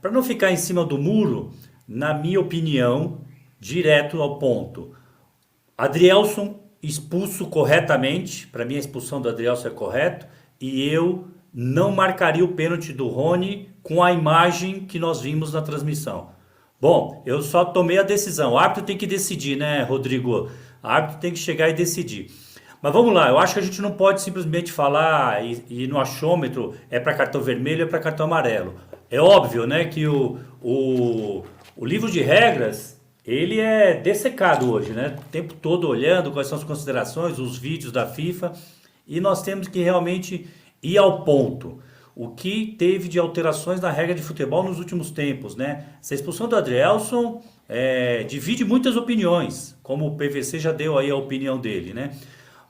Para não ficar em cima do muro, na minha opinião, direto ao ponto. Adrielson expulso corretamente, para mim a expulsão do Adrielson é correto, e eu não marcaria o pênalti do Rony com a imagem que nós vimos na transmissão. Bom, eu só tomei a decisão. O árbitro tem que decidir, né, Rodrigo? O árbitro tem que chegar e decidir. Mas vamos lá, eu acho que a gente não pode simplesmente falar e no achômetro é para cartão vermelho, é para cartão amarelo. É óbvio, né, que o livro de regras, ele é dessecado hoje, né? O tempo todo olhando quais são as considerações, os vídeos da FIFA, e nós temos que realmente ir ao ponto. O que teve de alterações na regra de futebol nos últimos tempos, né? Essa expulsão do Adrielson divide muitas opiniões, como o PVC já deu aí a opinião dele, né?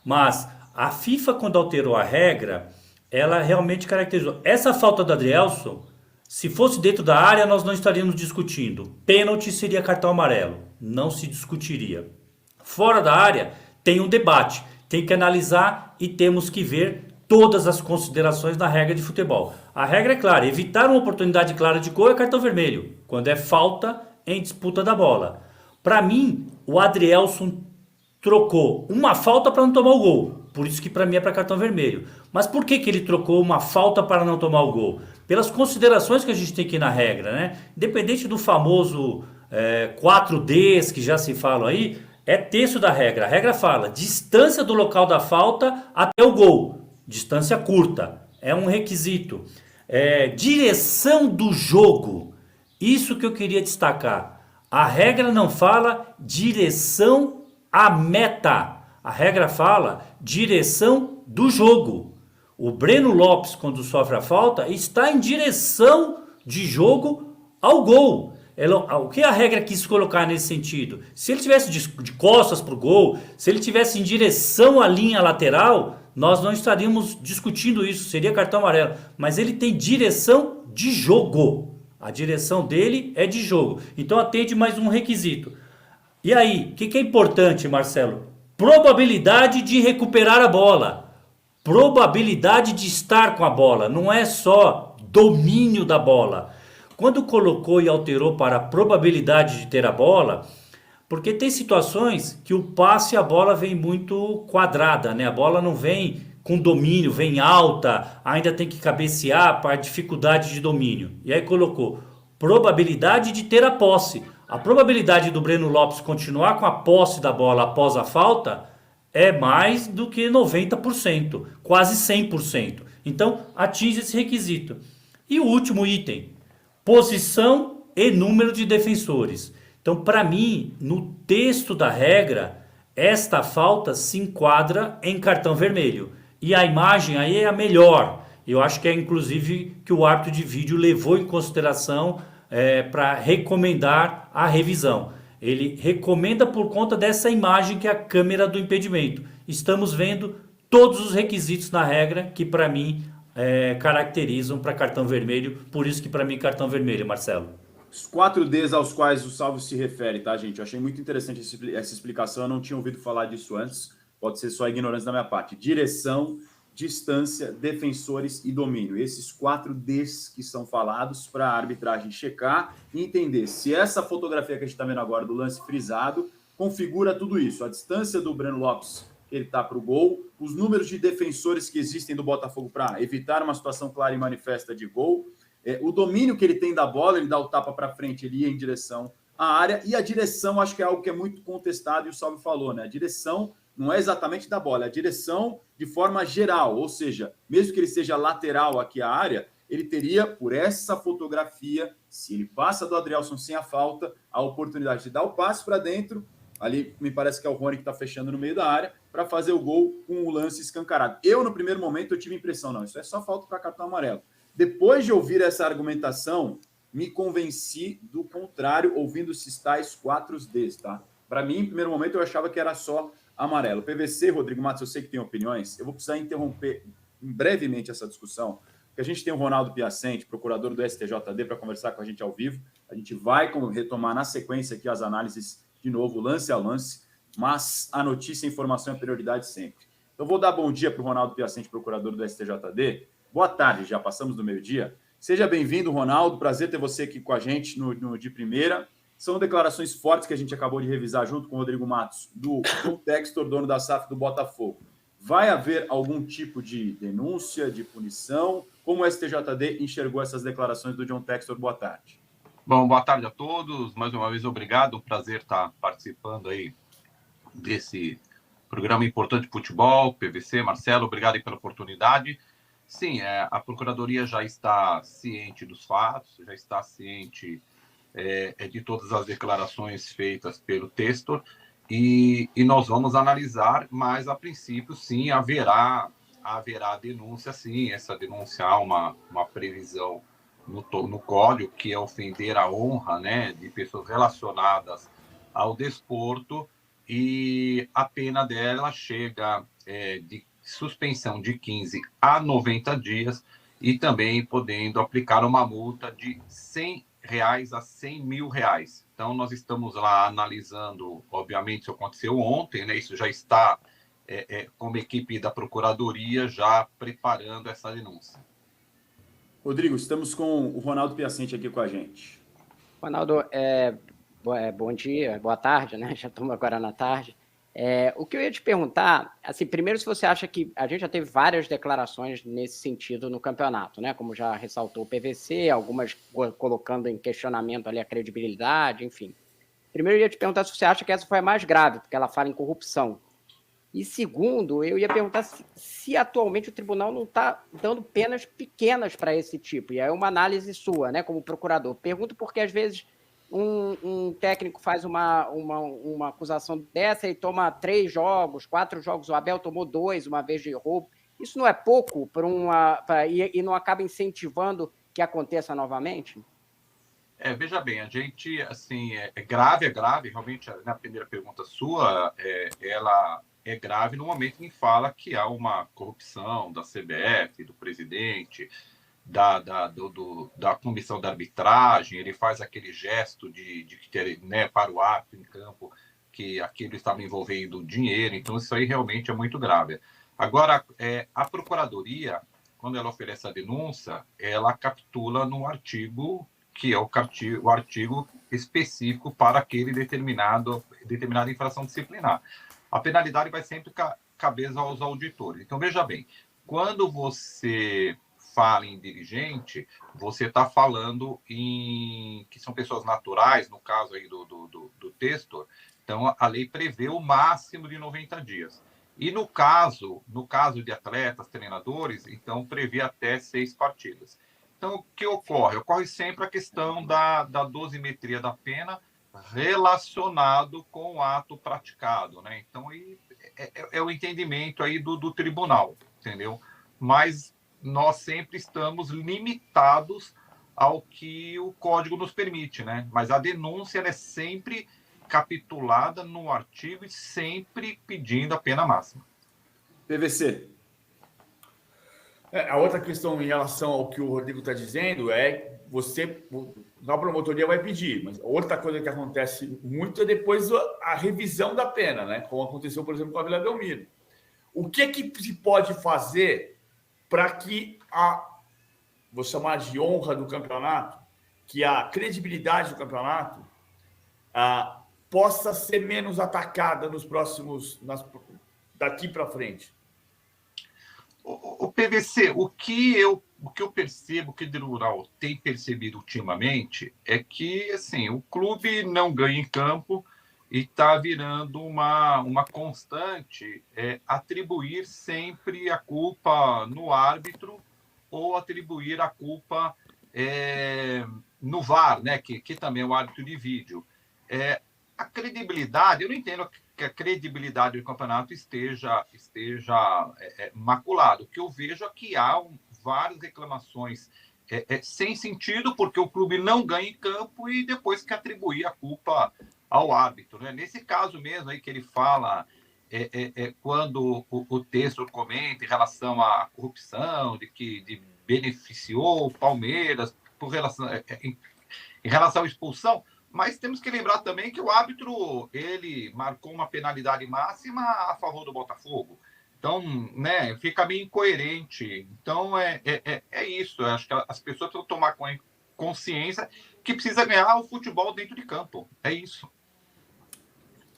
Mas a FIFA, quando alterou a regra, ela realmente caracterizou. Essa falta do Adrielson, se fosse dentro da área, nós não estaríamos discutindo. Pênalti seria cartão amarelo. Não se discutiria. Fora da área, tem um debate. Tem que analisar e temos que ver todas as considerações na regra de futebol. A regra é clara. Evitar uma oportunidade clara de gol é cartão vermelho. Quando é falta em disputa da bola. Para mim, o Adrielson trocou uma falta para não tomar o gol. Por isso que para mim é para cartão vermelho. Mas por que que ele trocou uma falta para não tomar o gol? Pelas considerações que a gente tem aqui na regra, né? Independente do famoso 4Ds que já se fala aí, é texto da regra. A regra fala distância do local da falta até o gol. Distância curta. É um requisito. Direção do jogo. Isso que eu queria destacar. A regra não fala direção a meta. A regra fala direção do jogo. O Breno Lopes, quando sofre a falta, está em direção de jogo ao gol. O que a regra quis colocar nesse sentido? Se ele tivesse de costas para o gol, se ele tivesse em direção à linha lateral, nós não estaríamos discutindo isso, seria cartão amarelo. Mas ele tem direção de jogo. A direção dele é de jogo. Então atende mais um requisito. E aí, o que é importante, Marcelo? Probabilidade de recuperar a bola. Probabilidade de estar com a bola. Não é só domínio da bola. Quando colocou e alterou para a probabilidade de ter a bola, porque tem situações que o passe e a bola vem muito quadrada, né? A bola não vem com domínio, vem alta, ainda tem que cabecear para a dificuldade de domínio. E aí colocou probabilidade de ter a posse. A probabilidade do Breno Lopes continuar com a posse da bola após a falta é mais do que 90%, quase 100%. Então, atinge esse requisito. E o último item, posição e número de defensores. Então, para mim, no texto da regra, esta falta se enquadra em cartão vermelho. E a imagem aí é a melhor. Eu acho que é inclusive que o árbitro de vídeo levou em consideração para recomendar a revisão. Ele recomenda por conta dessa imagem que é a câmera do impedimento. Estamos vendo todos os requisitos na regra que para mim caracterizam para cartão vermelho. Por isso que para mim cartão vermelho, Marcelo. Os 4Ds aos quais o Salvo se refere, tá, gente? Eu achei muito interessante essa explicação, eu não tinha ouvido falar disso antes. Pode ser só ignorância da minha parte. Direção, distância, defensores e domínio. Esses 4Ds que são falados para a arbitragem checar e entender se essa fotografia que a gente está vendo agora do lance frisado configura tudo isso. A distância do Breno Lopes, que ele está para o gol, os números de defensores que existem do Botafogo para evitar uma situação clara e manifesta de gol, o domínio que ele tem da bola, ele dá o tapa para frente, ele ia em direção à área, e a direção acho que é algo que é muito contestado e o Salve falou, né? A direção não é exatamente da bola, é a direção de forma geral, ou seja, mesmo que ele seja lateral aqui à área, ele teria, por essa fotografia, se ele passa do Adrielson sem a falta, a oportunidade de dar o passe para dentro, ali me parece que é o Rony que está fechando no meio da área, para fazer o gol com o lance escancarado. Eu, no primeiro momento, eu tive a impressão, não, isso é só falta para cartão amarelo. Depois de ouvir essa argumentação, me convenci do contrário, ouvindo esses tais 4Ds, tá? Para mim, em primeiro momento, eu achava que era só amarelo. PVC, Rodrigo Matos, eu sei que tem opiniões, eu vou precisar interromper brevemente essa discussão, porque a gente tem o Ronaldo Piacente, procurador do STJD, para conversar com a gente ao vivo. A gente vai retomar na sequência aqui as análises de novo, lance a lance, mas a notícia e a informação é prioridade sempre. Então, vou dar bom dia para o Ronaldo Piacente, procurador do STJD. Boa tarde, já passamos do meio-dia. Seja bem-vindo, Ronaldo. Prazer ter você aqui com a gente no de primeira. São declarações fortes que a gente acabou de revisar junto com o Rodrigo Matos, do John Textor, dono da SAF do Botafogo. Vai haver algum tipo de denúncia, de punição? Como o STJD enxergou essas declarações do John Textor? Boa tarde. Bom, boa tarde a todos. Mais uma vez, obrigado. Prazer estar participando aí desse programa importante de futebol. PVC, Marcelo, obrigado aí pela oportunidade. Sim, a Procuradoria já está ciente dos fatos, já está ciente de todas as declarações feitas pelo Textor e nós vamos analisar, mas a princípio, sim, haverá denúncia, sim. Essa denúncia há uma previsão no Código, que é ofender a honra, né, de pessoas relacionadas ao desporto, e a pena dela chega de suspensão de 15 a 90 dias e também podendo aplicar uma multa de R$100 a R$100.000. Então, nós estamos lá analisando, obviamente, isso aconteceu ontem, né? Isso já está como equipe da Procuradoria já preparando essa denúncia. Rodrigo, estamos com o Ronaldo Piacente aqui com a gente. Ronaldo, bom dia, boa tarde, né? Já estamos agora na tarde. O que eu ia te perguntar, assim, primeiro, se você acha que a gente já teve várias declarações nesse sentido no campeonato, né? Como já ressaltou o PVC, algumas colocando em questionamento ali a credibilidade, enfim. Primeiro, eu ia te perguntar se você acha que essa foi a mais grave, porque ela fala em corrupção. E segundo, eu ia perguntar se atualmente o tribunal não está dando penas pequenas para esse tipo. E aí é uma análise sua, né, como procurador. Pergunto porque, às vezes, um técnico faz uma acusação dessa e toma 3 jogos, 4 jogos. O Abel tomou 2 uma vez de roubo. Isso não é pouco e não acaba incentivando que aconteça novamente? Veja bem, a gente, assim, é grave, realmente, na primeira pergunta sua, ela é grave no momento em que fala que há uma corrupção da CBF, do presidente, da comissão da arbitragem. Ele faz aquele gesto de ter, né, para o árbitro em campo, que aquilo estava envolvendo dinheiro. Então, isso aí realmente é muito grave. Agora, a Procuradoria, quando ela oferece a denúncia, ela capitula no artigo, que é o artigo específico para aquele determinada infração disciplinar. A penalidade vai sempre caber aos auditores. Então, veja bem, quando você fala em dirigente, você está falando em que são pessoas naturais, no caso aí do Textor. Então, a lei prevê o máximo de 90 dias. E no caso de atletas, treinadores, então prevê até 6 partidas. Então, o que ocorre? Ocorre sempre a questão da dosimetria da pena relacionado com o ato praticado, né? Então, é o entendimento aí do tribunal, entendeu? Mas nós sempre estamos limitados ao que o Código nos permite, né? Mas a denúncia ela é sempre capitulada no artigo e sempre pedindo a pena máxima. PVC. A outra questão em relação ao que o Rodrigo está dizendo é a promotoria vai pedir, mas outra coisa que acontece muito é depois a revisão da pena, né? Como aconteceu, por exemplo, com a Vila Belmiro. O que se pode fazer para que vou chamar de honra do campeonato, que a credibilidade do campeonato possa ser menos atacada daqui para frente? O PVC, o que eu percebo que o tribunal tem percebido ultimamente é que, assim, o clube não ganha em campo e está virando uma constante atribuir sempre a culpa no árbitro ou atribuir a culpa no VAR, né, que também é o árbitro de vídeo. A credibilidade, eu não entendo que a credibilidade do campeonato esteja maculada. O que eu vejo é que há várias reclamações sem sentido, porque o clube não ganha em campo e depois quer atribuir a culpa ao árbitro, né? Nesse caso mesmo aí que ele fala, quando o texto comenta em relação à corrupção, de beneficiou o Palmeiras em relação à expulsão. Mas temos que lembrar também que o árbitro ele marcou uma penalidade máxima a favor do Botafogo. Então, né, fica meio incoerente. Então, é isso. Eu acho que as pessoas precisam tomar consciência que precisa ganhar o futebol dentro de campo. É isso.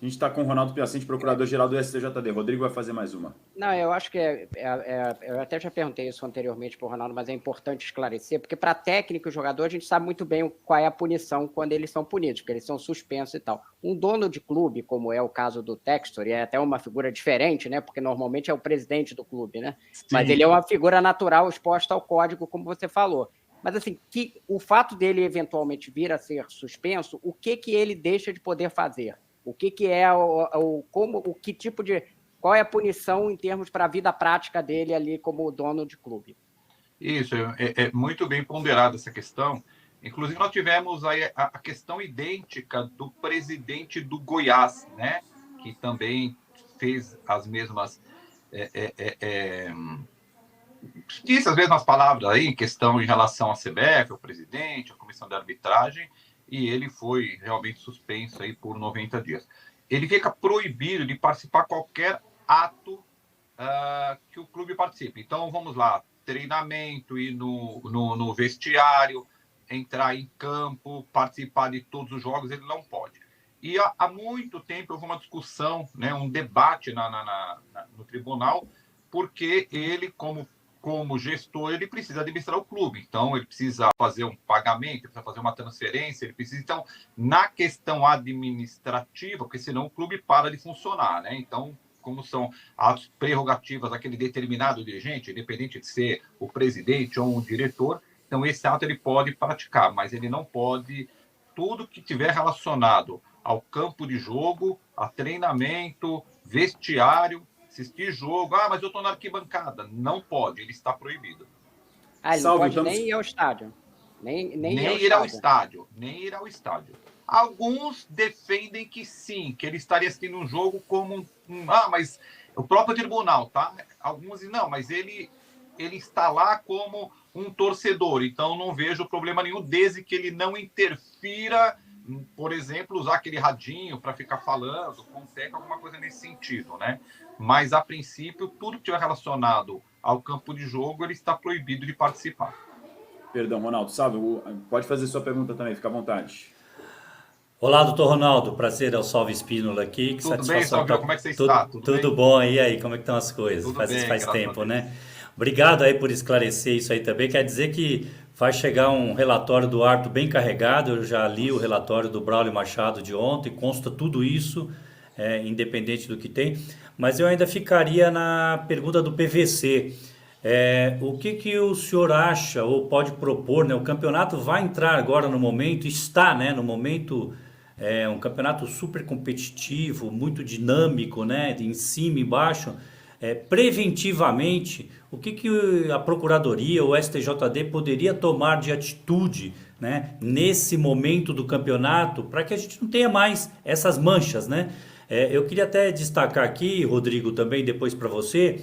A gente está com o Ronaldo Piacente, procurador-geral do STJD. Rodrigo vai fazer mais uma. Não, eu acho que eu até já perguntei isso anteriormente para o Ronaldo, mas é importante esclarecer, porque para técnico e jogador a gente sabe muito bem qual é a punição quando eles são punidos, porque eles são suspensos e tal. Um dono de clube, como é o caso do Textor, e é até uma figura diferente, né? Porque normalmente é o presidente do clube, né? Sim. Mas ele é uma figura natural exposta ao código, como você falou. Mas assim, que o fato dele eventualmente vir a ser suspenso, o que ele deixa de poder fazer? O que é que tipo de... Qual é a punição em termos para a vida prática dele ali como dono de clube? Isso, é muito bem ponderada essa questão. Inclusive, nós tivemos aí a questão idêntica do presidente do Goiás, né? Que também fez as mesmas... disse as mesmas palavras aí, em questão em relação à CBF, ao presidente, à comissão de arbitragem, e ele foi realmente suspenso aí por 90 dias. Ele fica proibido de participar de qualquer ato que o clube participe. Então, vamos lá, treinamento, ir no vestiário, entrar em campo, participar de todos os jogos, ele não pode. E há muito tempo houve uma discussão, né, um debate no tribunal, porque ele, como gestor, ele precisa administrar o clube. Então, ele precisa fazer um pagamento, precisa fazer uma transferência, ele precisa... Então, na questão administrativa, porque senão o clube para de funcionar, né? Então, como são as prerrogativas daquele determinado dirigente, independente de ser o presidente ou um diretor, então esse ato ele pode praticar, mas ele não pode... Tudo que tiver relacionado ao campo de jogo, a treinamento, vestiário, assistir jogo, mas eu estou na arquibancada. Não pode, ele está proibido. Ele não pode nem ir ao estádio. Nem ir ao estádio. Nem ir ao estádio. Alguns defendem que sim, que ele estaria assistindo um jogo como mas o próprio tribunal, tá? Alguns dizem, não, mas ele está lá como um torcedor, então não vejo problema nenhum, desde que ele não interfira, por exemplo, usar aquele radinho para ficar falando, com alguma coisa nesse sentido, né? Mas, a princípio, tudo que tiver relacionado ao campo de jogo, ele está proibido de participar. Perdão, Ronaldo. Salve, pode fazer sua pergunta também, fica à vontade. Olá, doutor Ronaldo. Prazer, é o Salve Espínola aqui. Que tudo bem, Salve? Como é que você está? Tudo bom? E aí, como é que estão as coisas? Tudo Faz tempo, né? Obrigado aí por esclarecer isso aí também. Quer dizer que vai chegar um relatório do árbitro bem carregado. Eu já li o relatório do Braulio Machado de ontem, consta tudo isso, independente do que tem. Mas eu ainda ficaria na pergunta do PVC. O que o senhor acha ou pode propor, né? O campeonato vai entrar agora no momento, está, né, no momento, um campeonato super competitivo, muito dinâmico, né, em cima e embaixo. Preventivamente, o que a Procuradoria ou o STJD poderia tomar de atitude, né, nesse momento do campeonato, para que a gente não tenha mais essas manchas, né? Eu queria até destacar aqui, Rodrigo, também depois para você,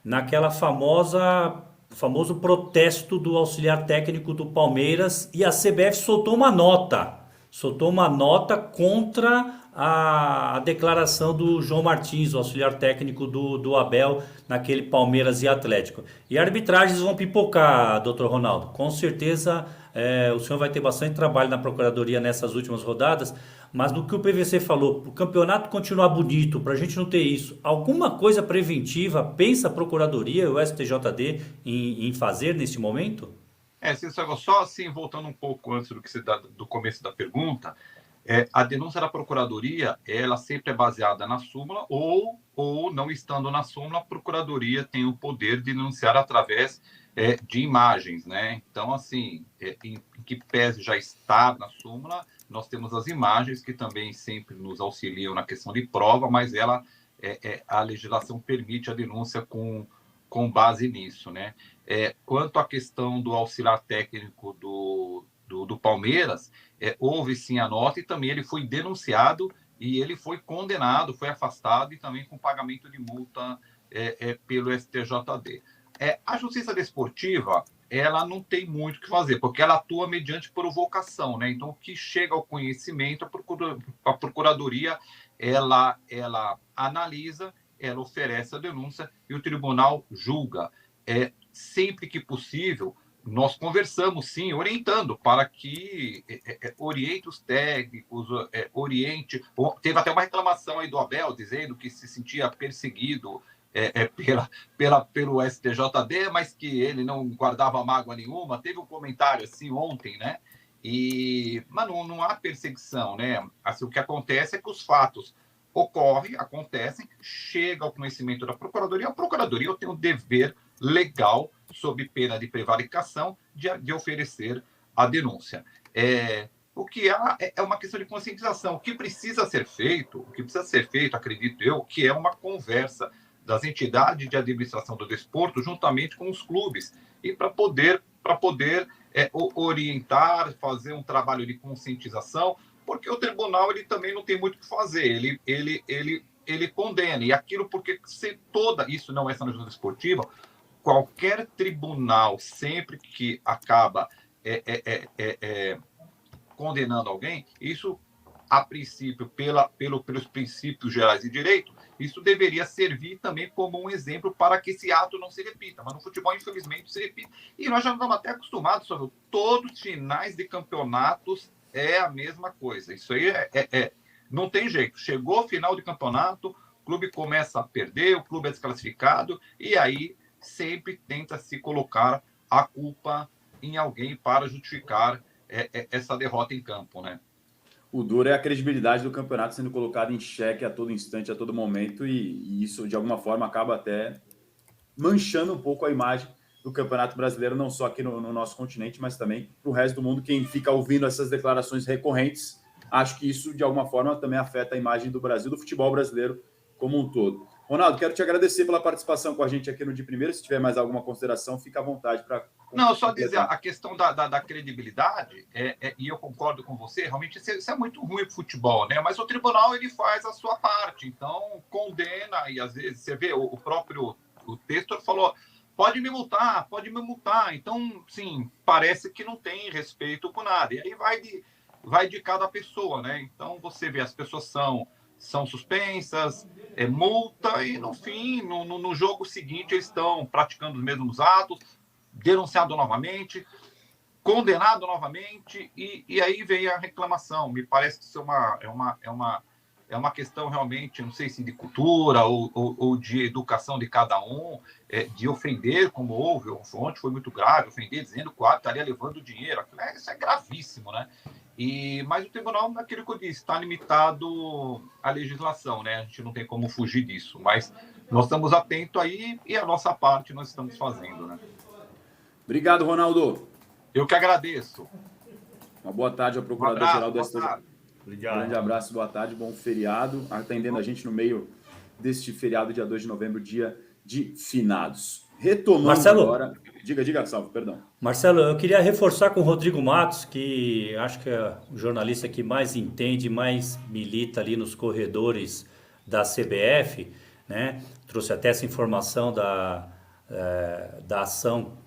naquela famoso protesto do auxiliar técnico do Palmeiras, e a CBF soltou uma nota contra a declaração do João Martins, o auxiliar técnico do Abel, naquele Palmeiras e Atlético. E arbitragens vão pipocar, doutor Ronaldo. Com certeza o senhor vai ter bastante trabalho na Procuradoria nessas últimas rodadas, mas no que o PVC falou, o campeonato continuar bonito, para a gente não ter isso, alguma coisa preventiva pensa a Procuradoria e o STJD em fazer nesse momento? Só assim, voltando um pouco antes do começo da pergunta, a denúncia da Procuradoria, ela sempre é baseada na súmula ou não estando na súmula, a Procuradoria tem o poder de denunciar através de imagens, né? Então, assim, em que pese já estar na súmula, nós temos as imagens que também sempre nos auxiliam na questão de prova, mas a legislação permite a denúncia com base nisso, né? Quanto à questão do auxiliar técnico do Palmeiras, houve sim a nota e também ele foi denunciado e ele foi condenado, foi afastado e também com pagamento de multa pelo STJD. A Justiça Desportiva, ela não tem muito o que fazer, porque ela atua mediante provocação, né? Então, o que chega ao conhecimento, a Procuradoria, ela analisa ela oferece a denúncia e o tribunal julga. Sempre que possível, nós conversamos, sim, orientando para que oriente os técnicos, oriente... Teve até uma reclamação aí do Abel, dizendo que se sentia perseguido pelo STJD, mas que ele não guardava mágoa nenhuma. Teve um comentário assim ontem, né? Mas não há perseguição, né? Assim, o que acontece é que os fatos acontecem, chega ao conhecimento da Procuradoria. A Procuradoria tem um dever legal, sob pena de prevaricação, de oferecer a denúncia. O que há é uma questão de conscientização. O que precisa ser feito, acredito eu, que é uma conversa das entidades de administração do desporto juntamente com os clubes, e para poder orientar, fazer um trabalho de conscientização, porque o tribunal ele também não tem muito o que fazer, ele condena, e aquilo porque isso não é só na justiça esportiva, qualquer tribunal, sempre que acaba condenando alguém, isso, a princípio, pelos princípios gerais de direito, isso deveria servir também como um exemplo para que esse ato não se repita. Mas no futebol, infelizmente, se repite. E nós já estamos até acostumados, sabe? Todos os finais de campeonatos é a mesma coisa. Isso aí não tem jeito. Chegou o final de campeonato, o clube começa a perder, o clube é desclassificado, e aí sempre tenta se colocar a culpa em alguém para justificar essa derrota em campo, né? O duro é a credibilidade do campeonato sendo colocada em xeque a todo instante, a todo momento, e isso, de alguma forma, acaba até manchando um pouco a imagem do Campeonato Brasileiro, não só aqui no nosso continente, mas também para o resto do mundo. Quem fica ouvindo essas declarações recorrentes, acho que isso, de alguma forma, também afeta a imagem do Brasil, do futebol brasileiro como um todo. Ronaldo, quero te agradecer pela participação com a gente aqui no De Primeira. Se tiver mais alguma consideração, fica à vontade para... Não, só dizer, a questão da credibilidade, e eu concordo com você, realmente isso é muito ruim para o futebol, né? Mas o tribunal, ele faz a sua parte, então condena, e às vezes, você vê, o próprio texto falou, pode me multar, então, sim, parece que não tem respeito por nada, e aí vai de cada pessoa, né? Então, você vê, as pessoas são suspensas, multa, e no fim, no jogo seguinte, eles estão praticando os mesmos atos, denunciado novamente, condenado novamente, e aí veio a reclamação. Me parece que isso é uma questão realmente, não sei se de cultura ou de educação de cada um, de ofender, como houve, ontem foi muito grave, ofender dizendo que o árbitro estaria levando dinheiro. Isso é gravíssimo, né? Mas o tribunal, naquilo que eu disse, está limitado à legislação, né? A gente não tem como fugir disso, mas nós estamos atentos aí e a nossa parte nós estamos fazendo, né? Obrigado, Ronaldo. Eu que agradeço. Uma boa tarde ao Procurador-Geral do STJ. Obrigado. Grande abraço, boa tarde, bom feriado. Atendendo a gente no meio deste feriado, dia 2 de novembro, dia de finados. Retomando Marcelo, agora... Diga, Salvo, perdão. Marcelo, eu queria reforçar com o Rodrigo Matos, que acho que é o jornalista que mais entende, mais milita ali nos corredores da CBF, né? Trouxe até essa informação da ação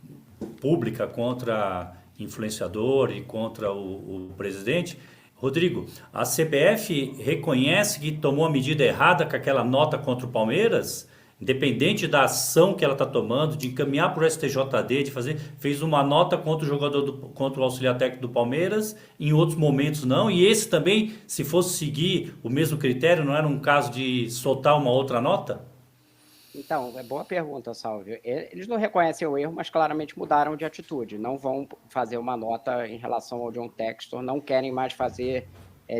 pública contra influenciador e contra o presidente. Rodrigo, a CBF reconhece que tomou a medida errada com aquela nota contra o Palmeiras? Independente da ação que ela está tomando, de encaminhar para o STJD, fez uma nota contra o jogador, contra o auxiliar técnico do Palmeiras, em outros momentos não, e esse também, se fosse seguir o mesmo critério, não era um caso de soltar uma outra nota? Então, é boa pergunta, Salvio. Eles não reconhecem o erro, mas claramente mudaram de atitude. Não vão fazer uma nota em relação ao John Textor, não querem mais fazer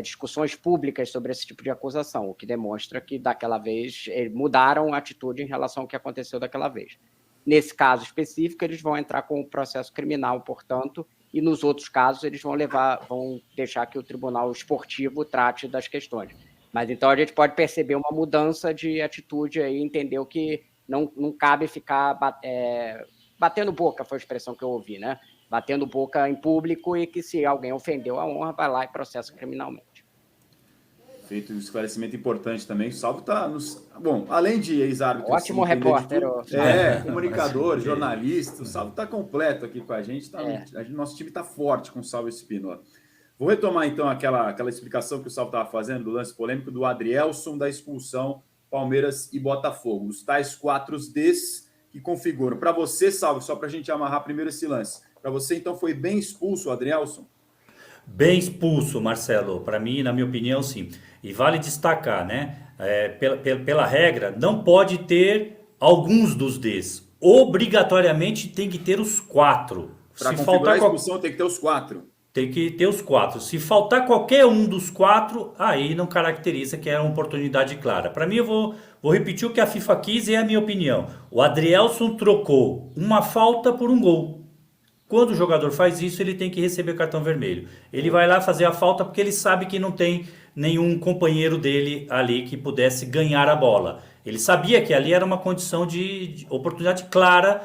discussões públicas sobre esse tipo de acusação, o que demonstra que daquela vez mudaram a atitude em relação ao que aconteceu daquela vez. Nesse caso específico, eles vão entrar com o processo criminal, portanto, e nos outros casos eles vão deixar que o Tribunal Esportivo trate das questões. Mas então a gente pode perceber uma mudança de atitude aí, entendeu que não cabe ficar batendo boca, foi a expressão que eu ouvi, né? Batendo boca em público, e que se alguém ofendeu a honra, vai lá e processa criminalmente. Feito um esclarecimento importante também. O Salvo está nos... Bom, além de ex-árbitro... Ótimo repórter. Comunicador, jornalista. O Salvo está completo aqui com a gente. Nosso time está forte com o Salvo Espínola. Vou retomar, então, aquela explicação que o Salvo estava fazendo do lance polêmico do Adrielson, da expulsão Palmeiras e Botafogo. Os tais 4Ds que configuram. Para você, Salve, só para a gente amarrar primeiro esse lance. Para você, então, foi bem expulso o Adrielson? Bem expulso, Marcelo. Para mim, na minha opinião, sim. E vale destacar, né? Pela regra, não pode ter alguns dos Ds. Obrigatoriamente tem que ter os 4. Para Se configurar faltar a expulsão, tem que ter os 4. Tem que ter os 4. Se faltar qualquer um dos 4, aí não caracteriza que é uma oportunidade clara. Para mim, eu vou repetir o que a FIFA quis e é a minha opinião. O Adrielson trocou uma falta por um gol. Quando o jogador faz isso, ele tem que receber cartão vermelho. Ele vai lá fazer a falta porque ele sabe que não tem nenhum companheiro dele ali que pudesse ganhar a bola. Ele sabia que ali era uma condição de oportunidade clara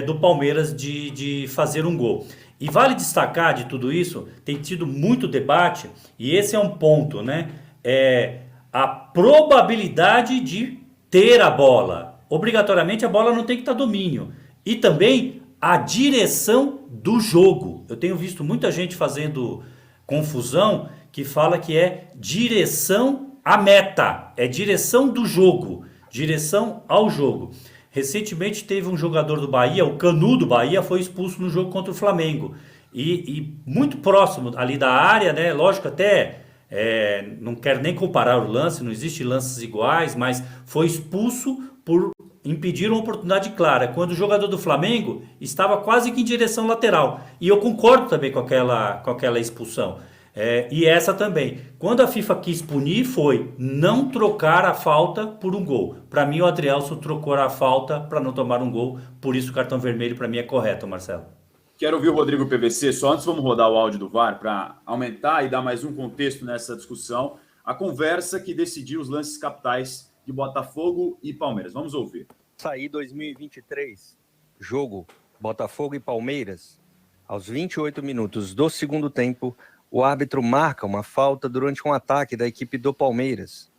do Palmeiras de fazer um gol. E vale destacar de tudo isso, tem tido muito debate, e esse é um ponto, né? A probabilidade de ter a bola. Obrigatoriamente a bola não tem que estar domínio. E também a direção do jogo. Eu tenho visto muita gente fazendo confusão que fala que é direção à meta, é direção do jogo, direção ao jogo. Recentemente teve um jogador do Bahia, o Canu do Bahia, foi expulso no jogo contra o Flamengo. E muito próximo ali da área, né? Lógico, até não quero nem comparar o lance, não existe lances iguais, mas foi expulso por impedir uma oportunidade clara, quando o jogador do Flamengo estava quase que em direção lateral. E eu concordo também com aquela expulsão. E essa também. Quando a FIFA quis punir foi não trocar a falta por um gol. Para mim o Adrielson trocou a falta para não tomar um gol, por isso o cartão vermelho para mim é correto, Marcelo. Quero ouvir o Rodrigo PVC, só antes vamos rodar o áudio do VAR para aumentar e dar mais um contexto nessa discussão. A conversa que decidiu os lances capitais de Botafogo e Palmeiras. Vamos ouvir. Sair 2023, jogo Botafogo e Palmeiras. Aos 28 minutos do segundo tempo, o árbitro marca uma falta durante um ataque da equipe do Palmeiras.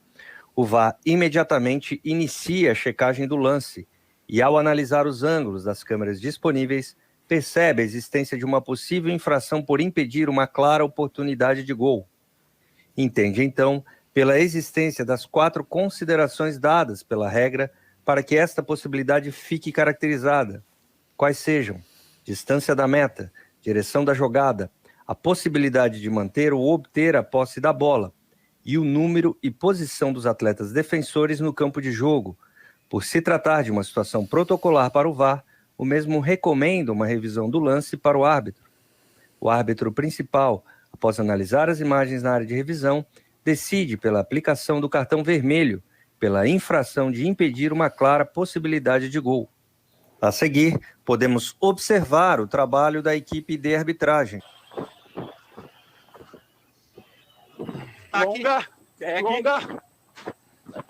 O VAR imediatamente inicia a checagem do lance e, ao analisar os ângulos das câmeras disponíveis, percebe a existência de uma possível infração por impedir uma clara oportunidade de gol. Entende, então, pela existência das 4 considerações dadas pela regra para que esta possibilidade fique caracterizada, quais sejam distância da meta, direção da jogada, a possibilidade de manter ou obter a posse da bola e o número e posição dos atletas defensores no campo de jogo. Por se tratar de uma situação protocolar para o VAR, o mesmo recomenda uma revisão do lance para o árbitro. O árbitro principal, após analisar as imagens na área de revisão, decide pela aplicação do cartão vermelho, pela infração de impedir uma clara possibilidade de gol. A seguir, podemos observar o trabalho da equipe de arbitragem. Longa, longa,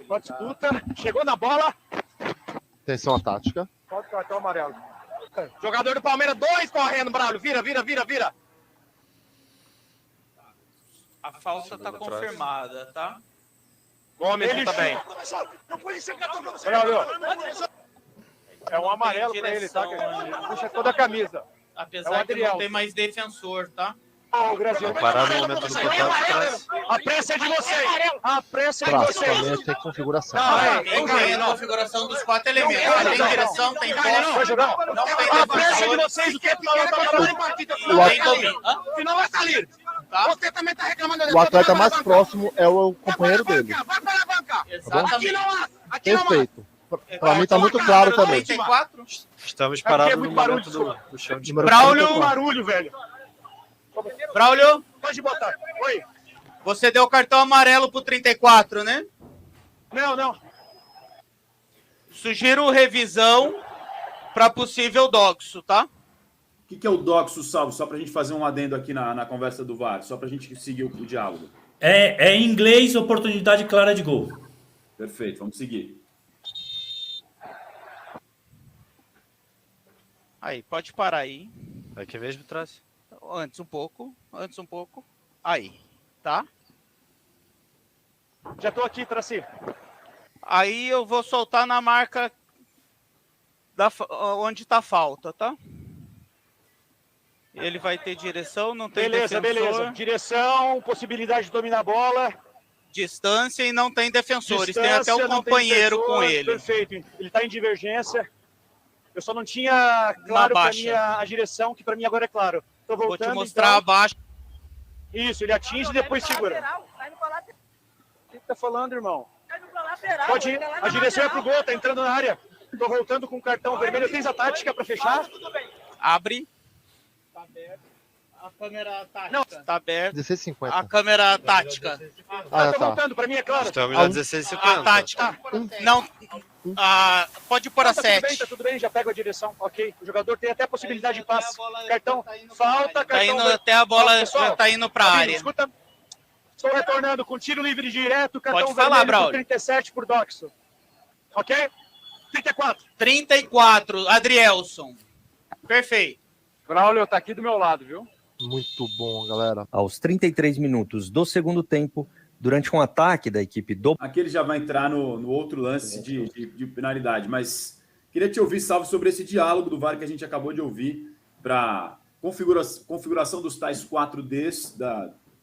uma disputa, chegou na bola. Atenção à tática. Pode cartão amarelo. Jogador do Palmeiras, 2 correndo, Braulio, vira. A falta tá confirmada, tá? Gomes também. Braulio, é um amarelo pra ele, tá? Puxa toda a camisa. Apesar que não tem mais defensor, tá? O Brasil. Parar no momento do contato. A pressa é de vocês. A pressa é de Praça, vocês. também tem configuração. Tem a configuração dos 4 elementos. Tem direção, tem posse, não tem A pressa é de defensor vocês. O que é que tá falando partida? e tem domínio. Final vai sair. Você também tá reclamando. O atleta mais próximo é o companheiro dele. Vai para a banca. Exatamente. Aqui não há. Perfeito. Para mim tá muito claro também. 34? Estamos Aqui é parados muito no barulho momento do chão de Número Braulio. 34. Barulho, velho. Braulio, Pode botar. Oi. você deu cartão amarelo pro 34, né? Não. Sugiro revisão para possível doxo, tá? O que é o doxo, Salvo? Só para a gente fazer um adendo aqui na conversa do VAR, só para a gente seguir o diálogo. Em inglês, oportunidade clara de gol. Perfeito, vamos seguir. Aí, pode parar aí. Aqui mesmo traz. Antes um pouco. Aí, tá? Já tô aqui, Traci. Aí eu vou soltar na marca onde tá falta, tá? Ele vai ter direção, não tem Beleza. defensor. Direção, possibilidade de dominar a bola. Distância e não tem defensores. Tem Distância, até o não tem companheiro defensor, com ele. Perfeito. Ele está em divergência. Eu só não tinha claro para mim a direção, que para mim agora é claro. Tô Vou voltando, te mostrar então. abaixo. Isso, ele atinge e depois segura. O que tá falando, irmão? Pode ir. A direção é pro gol, tá entrando na área. Tô voltando com o cartão vermelho. Tens a tática para fechar? Abre. A câmera tática. Não, tá aberto. 16,50. A câmera tática. Tô tá. voltando, para mim é claro. Estamos a 16,50. A tática. Não. Pode pôr a Tá tudo bem, 7. tá tudo bem, já pego a direção. Ok. O jogador tem até a possibilidade de passe. Cartão, falta, cartão. Tá indo até a bola, Pessoal, já tá indo pra Fabinho, área. Escuta, estou retornando com tiro livre direto, cartão Pode falar, vermelho por Braulio. 37 por Doxo. Ok? 34. 34, Adrielson. Perfeito. Braulio tá aqui do meu lado, viu? Muito bom, galera. Aos 33 minutos do segundo tempo, durante um ataque da equipe do Aqui ele já vai entrar no outro lance de penalidade, mas queria te ouvir, Salvo, sobre esse diálogo do VAR que a gente acabou de ouvir para configuração dos tais 4Ds,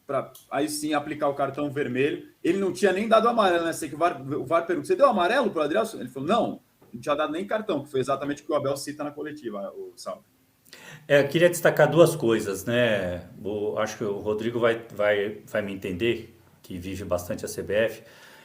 para aí sim aplicar o cartão vermelho. Ele não tinha nem dado amarelo, né? Sei que o VAR perguntou, você deu amarelo para o Adrielson? Ele falou, não tinha dado nem cartão, que foi exatamente o que o Abel cita na coletiva, o Salvo. Eu queria destacar duas coisas, né? Acho que o Rodrigo vai me entender, que vive bastante a CBF.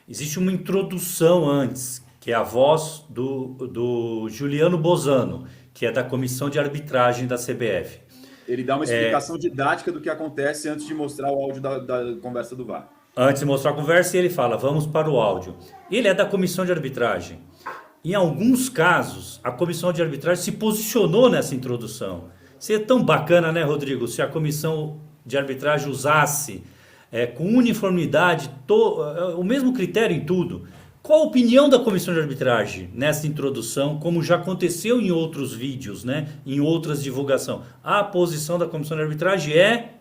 Existe uma introdução antes, que é a voz do Juliano Bozano, que é da comissão de arbitragem da CBF. Ele dá uma explicação didática do que acontece antes de mostrar o áudio da conversa do VAR. Antes de mostrar a conversa, ele fala, vamos para o áudio. Ele é da comissão de arbitragem. Em alguns casos, a comissão de arbitragem se posicionou nessa introdução. Seria tão bacana, né, Rodrigo, se a comissão de arbitragem usasse com uniformidade o mesmo critério em tudo. Qual a opinião da comissão de arbitragem nessa introdução, como já aconteceu em outros vídeos, né, em outras divulgações? A posição da comissão de arbitragem é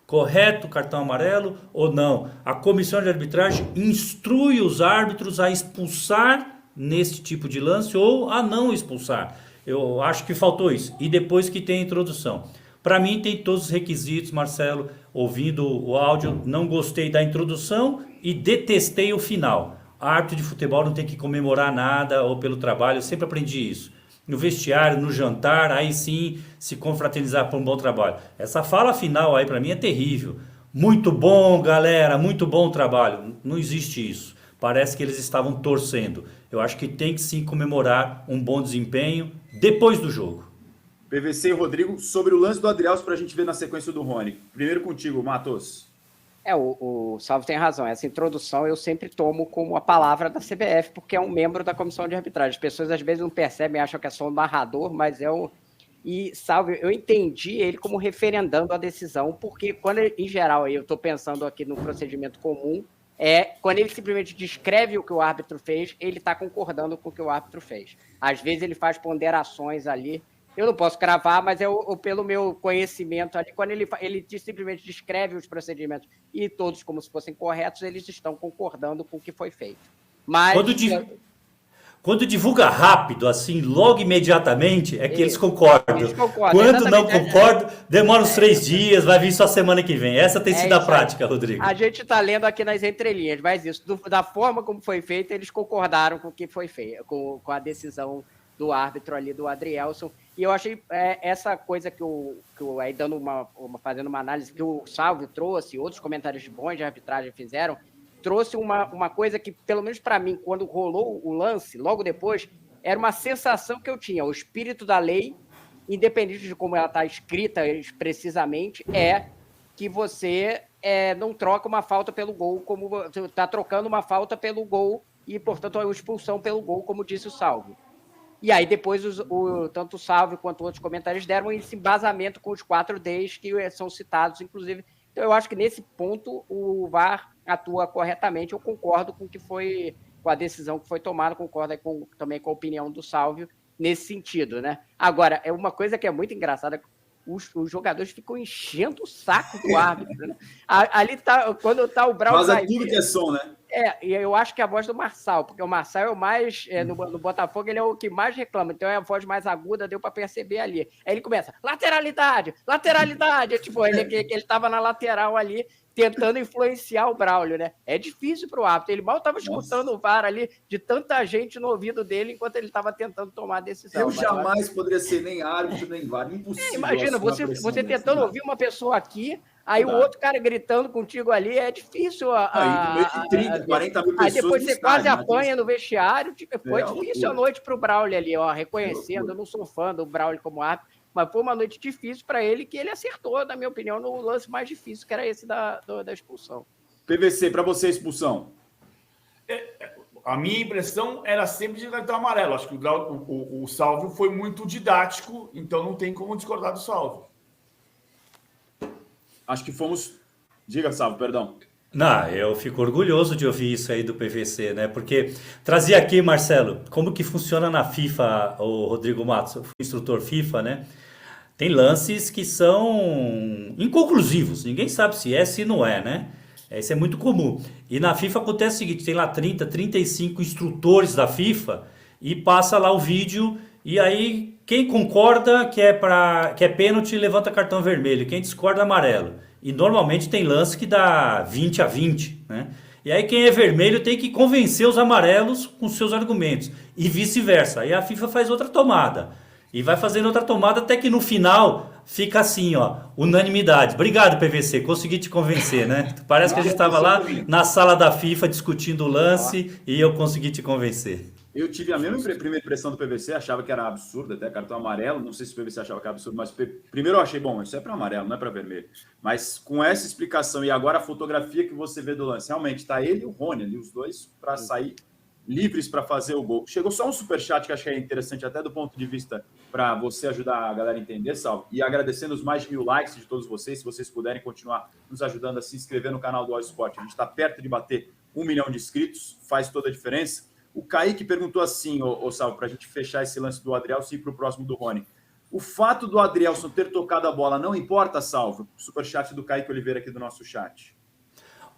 correto, cartão amarelo ou não? A comissão de arbitragem instrui os árbitros a expulsar nesse tipo de lance ou a não expulsar. Eu acho que faltou isso. E depois que tem a introdução. Para mim tem todos os requisitos, Marcelo, ouvindo o áudio, não gostei da introdução e detestei o final. Árbitro de futebol não tem que comemorar nada ou pelo trabalho, eu sempre aprendi isso. No vestiário, no jantar, aí sim se confraternizar por um bom trabalho. Essa fala final aí para mim é terrível. Muito bom, galera, muito bom trabalho. Não existe isso. Parece que eles estavam torcendo. Eu acho que tem que sim comemorar um bom desempenho depois do jogo. PVC e Rodrigo, sobre o lance do Adrielson para a gente ver na sequência do Rony. Primeiro contigo, Matos. O Salvo tem razão. Essa introdução eu sempre tomo como a palavra da CBF, porque é um membro da comissão de arbitragem. As pessoas às vezes não percebem, acham que é só um narrador, mas é o... E, Salvo, eu entendi ele como referendando a decisão, porque quando, em geral, eu estou pensando aqui no procedimento comum, quando ele simplesmente descreve o que o árbitro fez, ele está concordando com o que o árbitro fez. Às vezes ele faz ponderações ali, eu não posso cravar, mas pelo meu conhecimento ali, quando ele simplesmente descreve os procedimentos e todos como se fossem corretos, eles estão concordando com o que foi feito. Mas... Quando divulga rápido, assim, logo imediatamente, que eles concordam. Quando não concordam, demora uns 3 dias, vai vir só semana que vem. Essa tem sido a prática, Rodrigo. A gente está lendo aqui nas entrelinhas, mas isso, da forma como foi feito, eles concordaram com o que foi feito, com a decisão do árbitro ali, do Adrielson. E eu achei essa coisa que aí dando fazendo uma análise que o Salvo trouxe, outros comentários bons de arbitragem fizeram, trouxe uma coisa que, pelo menos para mim, quando rolou o lance, logo depois, era uma sensação que eu tinha. O espírito da lei, independente de como ela está escrita precisamente, é que você não troca uma falta pelo gol, como você está trocando uma falta pelo gol e, portanto, a expulsão pelo gol, como disse o Salvo. E aí depois tanto o Salvo quanto outros comentários deram esse embasamento com os 4Ds que são citados, inclusive. Então, eu acho que nesse ponto o VAR atua corretamente. Eu concordo com a decisão que foi tomada, concordo também com a opinião do Salvio nesse sentido, né? Agora, é uma coisa que é muito engraçada, os jogadores ficam enchendo o saco do árbitro, né? Ali tá, quando tá o Brau... Mas é tudo que é som, né? E eu acho que é a voz do Marçal, porque o Marçal é o mais, no Botafogo, ele é o que mais reclama, então é a voz mais aguda, deu para perceber ali. Aí ele começa, lateralidade, lateralidade, tipo, ele estava na lateral ali, tentando influenciar o Braulio, né? É difícil para o árbitro. Ele mal estava escutando o VAR ali, de tanta gente no ouvido dele, enquanto ele estava tentando tomar a decisão. Eu jamais poderia ser nem árbitro, nem VAR. Impossível. Imagina, você tentando ouvir uma pessoa aqui, aí o outro cara gritando contigo ali, é difícil. No meio de 30, 40 mil pessoas. Aí depois você quase estádio, apanha no vestiário. Foi difícil loucura. a noite para o Braulio ali, ó, reconhecendo. Eu não sou fã do Braulio como árbitro, mas foi uma noite difícil para ele, que ele acertou, na minha opinião, no lance mais difícil, que era esse da expulsão. PVC, para você, expulsão. A minha impressão era sempre de cartão amarelo. Acho que o Salvio foi muito didático, então não tem como discordar do Salvio. Acho que fomos... Diga, Salvio, perdão. Não, eu fico orgulhoso de ouvir isso aí do PVC, né? Porque trazia aqui, Marcelo, como que funciona na FIFA, o Rodrigo Matos, eu fui instrutor FIFA, né? Tem lances que são inconclusivos, ninguém sabe se é, se não é, né? Isso é muito comum. E na FIFA acontece o seguinte, tem lá 30, 35 instrutores da FIFA e passa lá o vídeo e aí quem concorda que é pênalti levanta cartão vermelho, quem discorda amarelo. E normalmente tem lance que dá 20-20, né? E aí quem é vermelho tem que convencer os amarelos com seus argumentos e vice-versa. Aí a FIFA faz outra tomada. E vai fazendo outra tomada até que no final fica assim, ó, unanimidade. Obrigado, PVC, consegui te convencer, né? Parece que a gente estava lá na sala da FIFA discutindo o lance e eu consegui te convencer. Eu tive a mesma primeira impressão do PVC, achava que era absurdo, até cartão amarelo. Não sei se o PVC achava que era absurdo, mas primeiro eu achei, bom, isso é para amarelo, não é para vermelho. Mas com essa explicação e agora a fotografia que você vê do lance, realmente tá ele e o Rony ali, os dois, para sair livres para fazer o gol. Chegou só um superchat que acho que é interessante até do ponto de vista para você ajudar a galera a entender, Salvo. E agradecendo os mais de 1000 likes de todos vocês, se vocês puderem continuar nos ajudando a se inscrever no canal do All Sport. A gente está perto de bater 1 milhão de inscritos, faz toda a diferença. O Kaique perguntou assim, Salvo, para a gente fechar esse lance do Adrielson e ir para o próximo do Rony. O fato do Adrielson ter tocado a bola não importa, Salvo? Superchat do Kaique Oliveira aqui do nosso chat.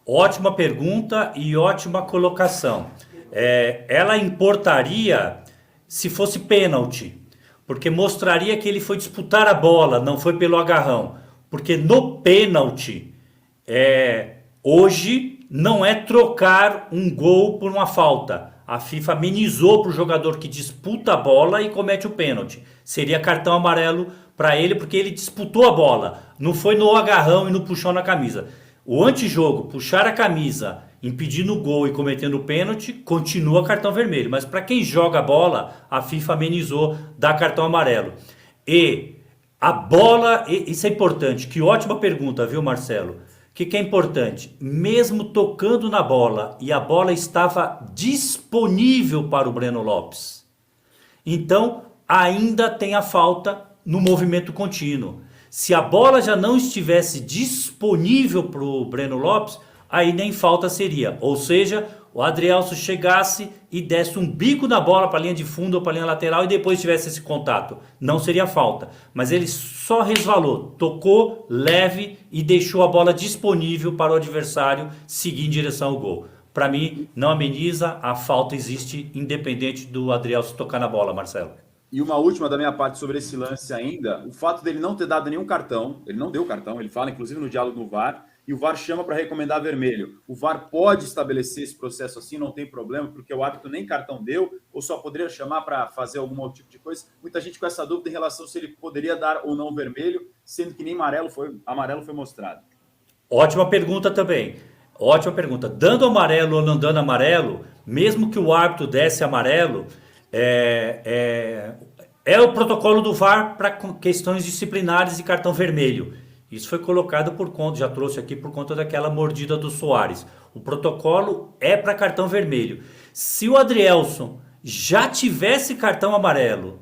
Ótima pergunta e ótima colocação. Ela importaria se fosse pênalti, porque mostraria que ele foi disputar a bola, não foi pelo agarrão. Porque no pênalti, hoje não é trocar um gol por uma falta. A FIFA amenizou para o jogador que disputa a bola e comete o pênalti. Seria cartão amarelo para ele porque ele disputou a bola. Não foi no agarrão e no puxão na camisa. O antijogo, puxar a camisa, impedindo o gol e cometendo o pênalti, continua cartão vermelho. Mas para quem joga a bola, a FIFA amenizou, dá cartão amarelo. E a bola, isso é importante. Que ótima pergunta, viu, Marcelo? O que é importante? Mesmo tocando na bola e a bola estava disponível para o Breno Lopes. Então, ainda tem a falta no movimento contínuo. Se a bola já não estivesse disponível para o Breno Lopes, aí nem falta seria. Ou seja, o Adrielson chegasse e desse um bico na bola para a linha de fundo ou para a linha lateral e depois tivesse esse contato. Não seria falta. Mas ele só resvalou, tocou leve e deixou a bola disponível para o adversário seguir em direção ao gol. Para mim, não ameniza, a falta existe independente do Adrielson tocar na bola, Marcelo. E uma última da minha parte sobre esse lance ainda, o fato dele não ter dado nenhum cartão, ele não deu cartão, ele fala inclusive no diálogo no VAR, e o VAR chama para recomendar vermelho. O VAR pode estabelecer esse processo assim, não tem problema, porque o árbitro nem cartão deu, ou só poderia chamar para fazer algum outro tipo de coisa. Muita gente com essa dúvida em relação se ele poderia dar ou não vermelho, sendo que nem amarelo foi mostrado. Ótima pergunta também. Ótima pergunta. Dando amarelo ou não dando amarelo, mesmo que o árbitro desse amarelo, é o protocolo do VAR para questões disciplinares e cartão vermelho. Isso foi colocado por conta, já trouxe aqui por conta daquela mordida do Soares. O protocolo é para cartão vermelho. Se o Adrielson já tivesse cartão amarelo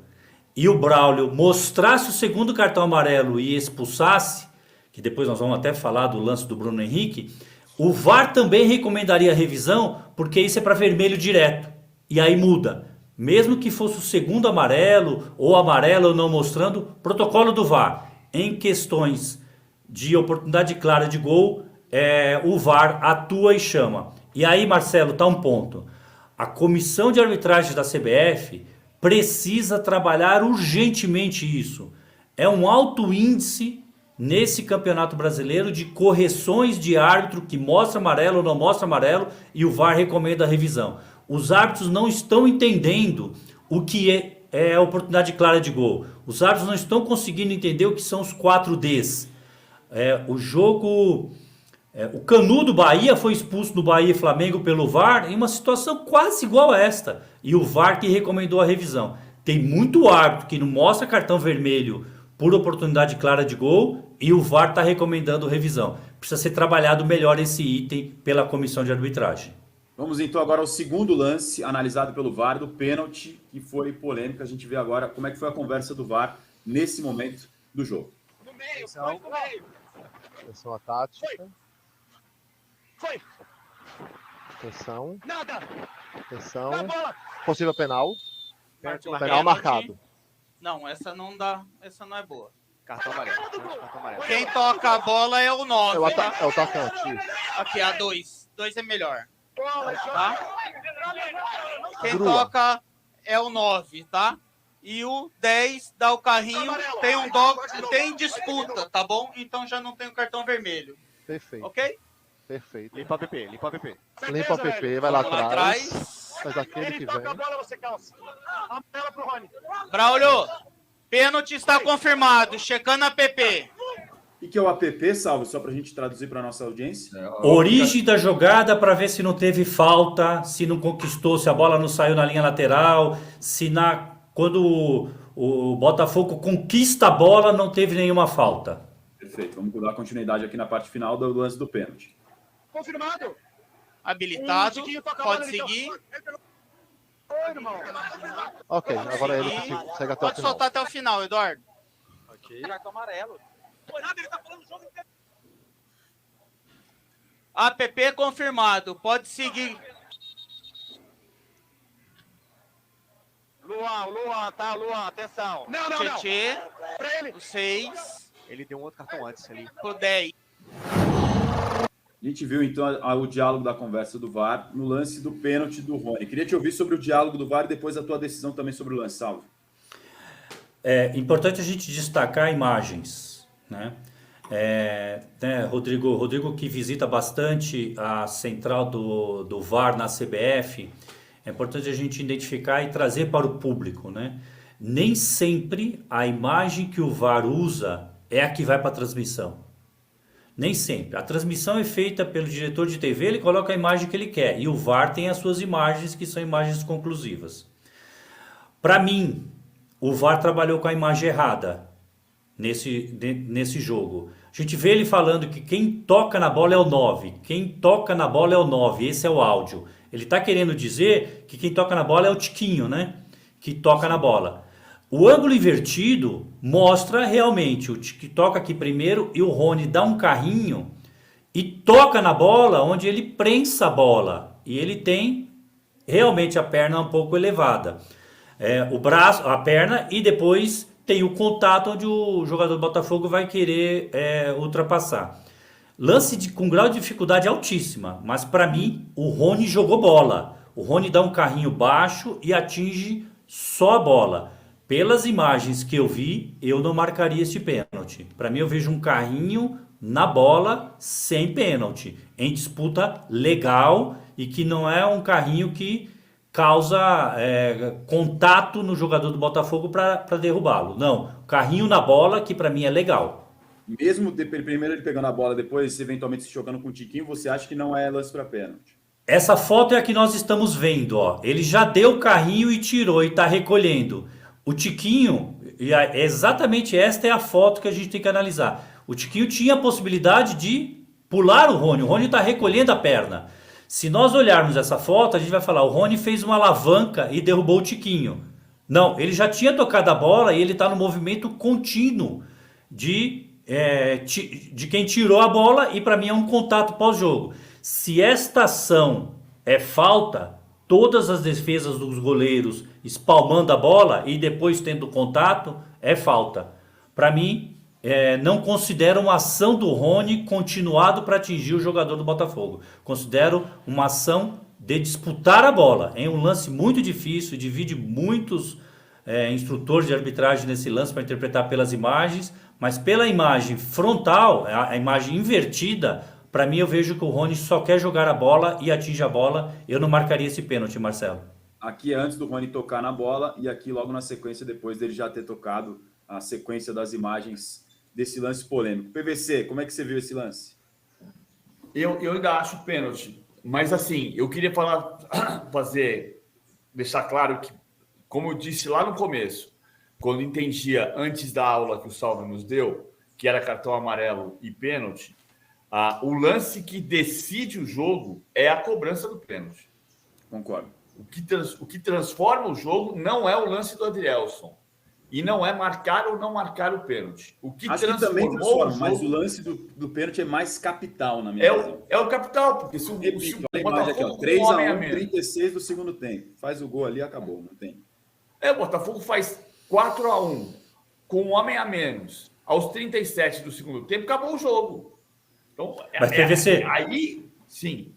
e o Braulio mostrasse o segundo cartão amarelo e expulsasse, que depois nós vamos até falar do lance do Bruno Henrique, o VAR também recomendaria a revisão, porque isso é para vermelho direto. E aí muda. Mesmo que fosse o segundo amarelo ou não mostrando, protocolo do VAR. Em questões de oportunidade clara de gol, o VAR atua e chama. E aí, Marcelo, tá um ponto. A comissão de arbitragem da CBF precisa trabalhar urgentemente isso. É um alto índice nesse Campeonato Brasileiro de correções de árbitro que mostra amarelo ou não mostra amarelo e o VAR recomenda a revisão. Os árbitros não estão entendendo o que é a oportunidade clara de gol. Os árbitros não estão conseguindo entender o que são os 4Ds. O jogo... o Canu do Bahia foi expulso do Bahia e Flamengo pelo VAR em uma situação quase igual a esta. E o VAR que recomendou a revisão. Tem muito árbitro que não mostra cartão vermelho por oportunidade clara de gol e o VAR está recomendando revisão. Precisa ser trabalhado melhor esse item pela comissão de arbitragem. Vamos então agora ao segundo lance analisado pelo VAR do pênalti, que foi polêmica. A gente vê agora como é que foi a conversa do VAR nesse momento do jogo. Atenção à tática. Foi. Atenção. Nada. Atenção. Dá a bola. Possível penal. Marcou Penal marcado. Não, essa não dá. Essa não é boa. Cartão amarelo. Cartão amarelo. Quem toca a bola é o 9. É o atacante. Isso. Aqui, a 2. 2 é melhor. Tá? Quem Grua. toca é o 9, tá? E o 10 dá o carrinho, tem um tem disputa, tá bom? Então já não tem o cartão vermelho, Perfeito. ok? Perfeito. Limpa a PP, limpa a PP. Limpa o PP, vai lá Vamos lá atrás. atrás. Faz aquele que Ele toca a vem. bola, você calça. Amarela pro Rony. Braulio, pênalti está confirmado, checando a PP. O que é o APP, Salvo? Só para a gente traduzir para a nossa audiência. Origem da jogada para ver se não teve falta, se não conquistou, se a bola não saiu na linha lateral, se quando o Botafogo conquista a bola não teve nenhuma falta. Perfeito. Vamos dar continuidade aqui na parte final do lance do pênalti. Confirmado. Habilitado, Chiquinho toca a pode bola, então. seguir. Oi, irmão. Ok, agora ele que segue até o Pode final. soltar até o final, Eduardo. Ok. Cartão amarelo. Foi nada, ele tá falando o jogo inteiro. APP confirmado, pode seguir. Luan, tá? Luan, atenção. Não. Tietê, Pra ele. o 6, Ele deu um outro cartão antes ali. pro 10. A gente viu então o diálogo da conversa do VAR no lance do pênalti do Rony. Queria te ouvir sobre o diálogo do VAR e depois a tua decisão também sobre o lance, Salvo. É importante a gente destacar imagens, né? Rodrigo que visita bastante a central do VAR na CBF, é importante a gente identificar e trazer para o público, né? Nem sempre a imagem que o VAR usa é a que vai para a transmissão. Nem sempre. A transmissão é feita pelo diretor de TV, ele coloca a imagem que ele quer. E o VAR tem as suas imagens, que são imagens conclusivas. Para mim, o VAR trabalhou com a imagem errada nesse jogo. A gente vê ele falando que quem toca na bola é o 9. Quem toca na bola é o 9. Esse é o áudio. Ele está querendo dizer que quem toca na bola é o Tiquinho, né? Que toca na bola. O ângulo invertido mostra realmente o que toca aqui primeiro e o Rony dá um carrinho e toca na bola onde ele prensa a bola. E ele tem realmente a perna um pouco elevada. O braço, a perna, e depois tem o contato onde o jogador do Botafogo vai querer ultrapassar. Lance com grau de dificuldade altíssima, mas para mim o Rony jogou bola. O Rony dá um carrinho baixo e atinge só a bola. Pelas imagens que eu vi, eu não marcaria este pênalti. Para mim, eu vejo um carrinho na bola sem pênalti, em disputa legal e que não é um carrinho que causa contato no jogador do Botafogo para derrubá-lo. Não, carrinho na bola que para mim é legal. Mesmo primeiro ele pegando a bola, depois eventualmente se jogando com o Tiquinho, você acha que não é lance para pênalti? Essa foto é a que nós estamos vendo, ó. Ele já deu o carrinho e tirou e está recolhendo. O Tiquinho, exatamente esta é a foto que a gente tem que analisar. O Tiquinho tinha a possibilidade de pular o Rony está recolhendo a perna. Se nós olharmos essa foto, a gente vai falar, o Rony fez uma alavanca e derrubou o Tiquinho. Não, ele já tinha tocado a bola e ele está no movimento contínuo de quem tirou a bola e para mim é um contato pós-jogo. Se esta ação é falta, todas as defesas dos goleiros espalmando a bola e depois tendo contato, é falta. Para mim, não considero uma ação do Rony continuado para atingir o jogador do Botafogo. Considero uma ação de disputar a bola. É um lance muito difícil, divide muitos instrutores de arbitragem nesse lance para interpretar pelas imagens, Mas pela imagem frontal, a imagem invertida, para mim eu vejo que o Rony só quer jogar a bola e atinge a bola. Eu não marcaria esse pênalti, Marcelo. Aqui é antes do Rony tocar na bola e aqui logo na sequência, depois dele já ter tocado a sequência das imagens desse lance polêmico. PVC, como é que você viu esse lance? Eu ainda acho pênalti. Mas, assim, eu queria deixar claro que, como eu disse lá no começo, quando entendia antes da aula que o Salve nos deu, que era cartão amarelo e pênalti, o lance que decide o jogo é a cobrança do pênalti. Concordo. O que transforma o jogo não é o lance do Adrielson. E não é marcar ou não marcar o pênalti. O que Acho que também transforma, mas o lance do pênalti é mais capital na minha visão. É o capital, porque se o Botafogo 3-1, 36 do segundo tempo. Faz o gol ali, acabou, não tem. O Botafogo faz 4-1 com um homem a menos aos 37 do segundo tempo, acabou o jogo. Então, mas PVC, aí, sim.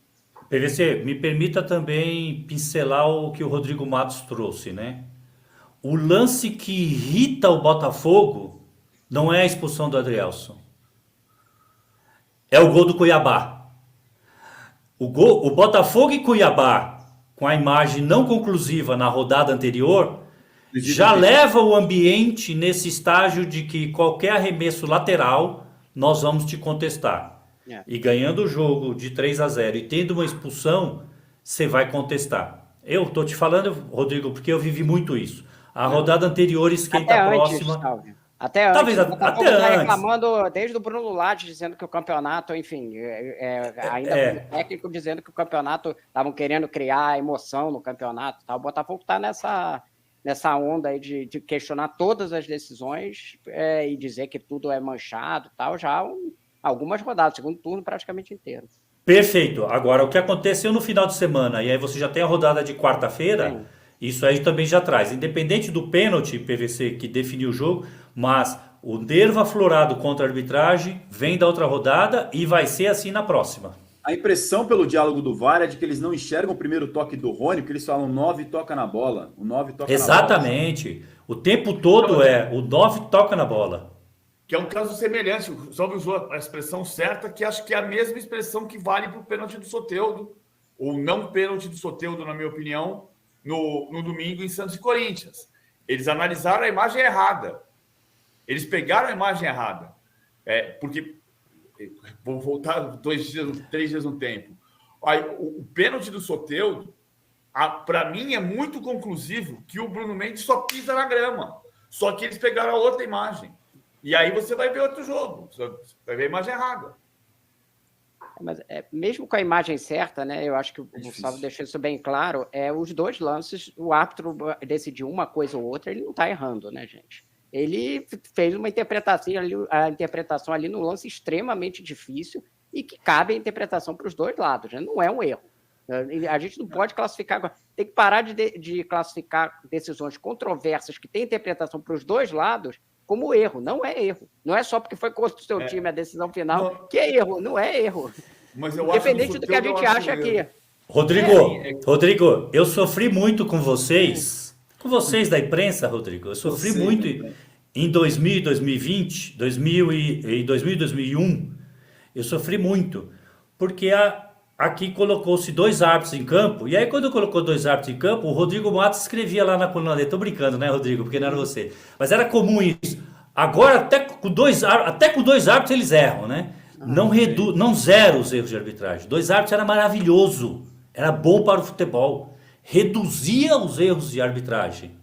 PVC, me permita também pincelar o que o Rodrigo Matos trouxe, né? O lance que irrita o Botafogo não é a expulsão do Adrielson. É o gol do Cuiabá. O Botafogo e Cuiabá, com a imagem não conclusiva na rodada anterior, já leva o ambiente nesse estágio de que qualquer arremesso lateral nós vamos te contestar. E ganhando o jogo de 3-0 e tendo uma expulsão, você vai contestar. Eu estou te falando, Rodrigo, porque eu vivi muito isso. A rodada anterior esquenta a próxima. Até antes. Talvez até antes. Reclamando desde o Bruno Lage, dizendo que o campeonato, enfim, ainda o técnico dizendo que o campeonato, estavam querendo criar emoção no campeonato. Tá? O Botafogo está nessa onda aí de questionar todas as decisões e dizer que tudo é manchado, tal, já algumas rodadas, segundo turno praticamente inteiro. Perfeito. Agora, o que aconteceu no final de semana, e aí você já tem a rodada de quarta-feira, isso aí também já traz. Independente do pênalti, PVC, que definiu o jogo, mas o nervo aflorado contra a arbitragem vem da outra rodada e vai ser assim na próxima. A impressão pelo diálogo do VAR é de que eles não enxergam o primeiro toque do Rony, porque eles falam 9 toca na bola. O 9 toca Exatamente. Na bola. O tempo todo o 9 toca na bola. Que é um caso semelhante. O Salve usou a expressão certa, que acho que é a mesma expressão que vale para o pênalti do Soteldo, ou não pênalti do Soteldo, na minha opinião, no domingo em Santos e Corinthians. Eles analisaram a imagem errada. Eles pegaram a imagem errada. Porque, vou voltar 2 dias, 3 dias no tempo. Aí, o pênalti do Soteldo, para mim, é muito conclusivo que o Bruno Mendes só pisa na grama. Só que eles pegaram a outra imagem. E aí você vai ver outro jogo. Você vai ver a imagem errada. Mas mesmo com a imagem certa, né? Eu acho que o Gustavo deixou isso bem claro. Os dois lances, o árbitro decidiu uma coisa ou outra, ele não está errando, né, gente? Ele fez uma interpretação ali no lance extremamente difícil e que cabe a interpretação para os dois lados, né? Não é um erro. A gente não pode classificar, tem que parar de classificar decisões controversas que têm interpretação para os dois lados como erro. Não é erro. Não é só porque foi contra o seu time a decisão final que é erro. Não é erro. Mas eu independente do que a gente acha aqui. Rodrigo, eu sofri muito com vocês da imprensa, Rodrigo. Eu sofri muito em 2000 e 2020, 2000 e 2001. Eu sofri muito, porque aqui colocou-se 2 árbitros em campo, e aí quando colocou 2 árbitros em campo, o Rodrigo Matos escrevia lá na coluna dele, tô brincando, né, Rodrigo, porque não era você, mas era comum isso. Agora, até com 2 árbitros eles erram, né? Não zero os erros de arbitragem. 2 árbitros era maravilhoso, era bom para o futebol, reduzia os erros de arbitragem.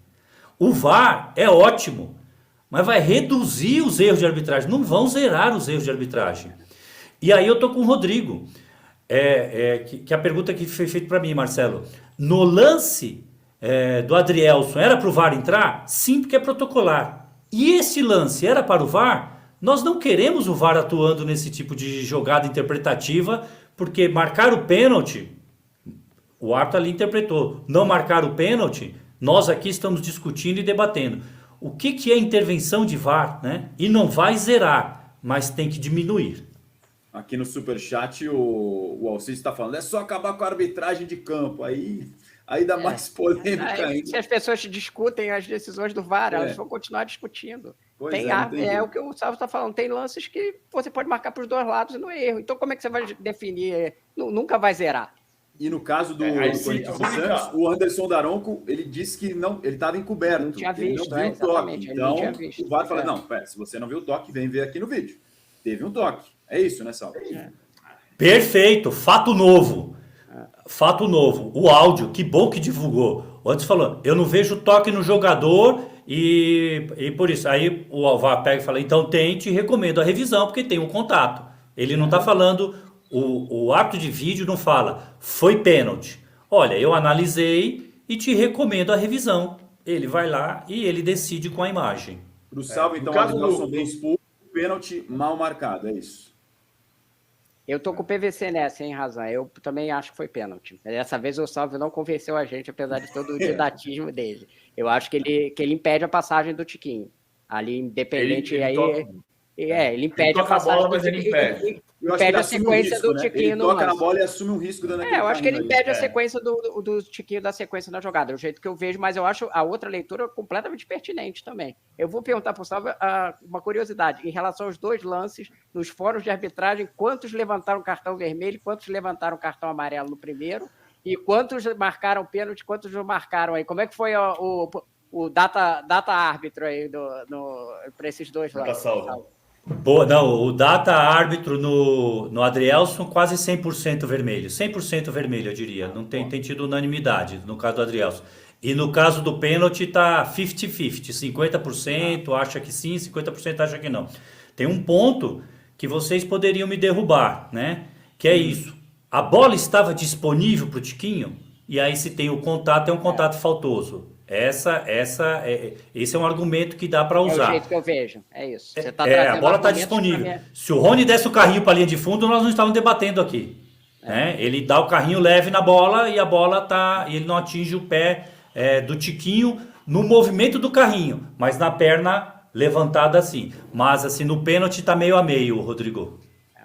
O VAR é ótimo, mas vai reduzir os erros de arbitragem, não vão zerar os erros de arbitragem. E aí eu tô com o Rodrigo. Que a pergunta que foi feita para mim, Marcelo. No lance do Adrielson, era para o VAR entrar? Sim, porque é protocolar. E esse lance era para o VAR? Nós não queremos o VAR atuando nesse tipo de jogada interpretativa, porque marcar o pênalti, o árbitro ali interpretou. Não marcar o pênalti, nós aqui estamos discutindo e debatendo. O que é intervenção de VAR, né? E não vai zerar, mas tem que diminuir. Aqui no Superchat, o Alcides está falando, é só acabar com a arbitragem de campo. Aí dá mais polêmica ainda. Se as pessoas discutem as decisões do VAR, elas vão continuar discutindo. Pois Tem, não tem é jeito. o que o Salvo está falando, tem lances que você pode marcar para os dois lados e não é erro. Então, como é que você vai definir? Nunca vai zerar. E no caso do, Aí do sim, Corinthians e eu vou Santos, ligar. o Anderson Daronco, ele disse que não, ele estava encoberto. Não tinha ele visto, não viu o toque. exatamente, ele não Então, tinha visto. o VAR fala, É. não, pera, se você não viu o toque, vem ver aqui no vídeo. Teve um toque. É isso, né, Salvo? Perfeito, fato novo. Fato novo. O áudio, que bom que divulgou. O Anderson falou, eu não vejo toque no jogador e por isso. Aí o VAR pega e fala, então tente e recomendo a revisão, porque tem um contato. Ele não está falando, o árbitro de vídeo não fala, foi pênalti. Olha, eu analisei e te recomendo a revisão. Ele vai lá e ele decide com a imagem. Para o Salvo, no então, o caso Adilson do- bem expulso, pênalti mal marcado, é isso. Eu tô com o PVC nessa, hein, Razan? Eu também acho que foi pênalti. Dessa vez o Salvio não convenceu a gente, apesar de todo o didatismo dele. Eu acho que ele impede a passagem do Tiquinho. Ali, independente, Ele aí... toca- ele impede Ele toca a passagem a bola, mas do ele Tiquinho. impede. Eu acho que Impede ele a assume um sequência risco, do né? Tiquinho Ele no toca na lance. bola e assume um risco dando aquele Eu acho que ele caminho impede a ali. sequência do Tiquinho da sequência da jogada, é o jeito que eu vejo, mas eu acho a outra leitura completamente pertinente também. Eu vou perguntar para o Salvo uma curiosidade, em relação aos dois lances, nos fóruns de arbitragem, quantos levantaram cartão vermelho, quantos levantaram cartão amarelo no primeiro, e quantos marcaram pênalti, quantos não marcaram aí? Como é que foi o data árbitro aí para esses dois lances? Salvo. Pô, não, o data árbitro no Adrielson quase 100% vermelho. 100% vermelho, eu diria. Não tem tido unanimidade no caso do Adrielson. E no caso do pênalti tá 50-50. 50% acha que sim, 50% acha que não. Tem um ponto que vocês poderiam me derrubar, né? Que é isso. A bola estava disponível para o Tiquinho, e aí se tem o contato, é um contato faltoso. Esse é um argumento que dá para É o usar. jeito que eu vejo, é isso. Você tá A trazendo bola está argumentos disponível. pra minha- Se o Rony desse o carrinho para a linha de fundo, nós não estávamos debatendo aqui. Né? Ele dá o carrinho leve na bola e a bola tá. Ele não atinge o pé do Tiquinho no movimento do carrinho, mas na perna levantada assim. Mas assim, no pênalti tá meio a meio, Rodrigo.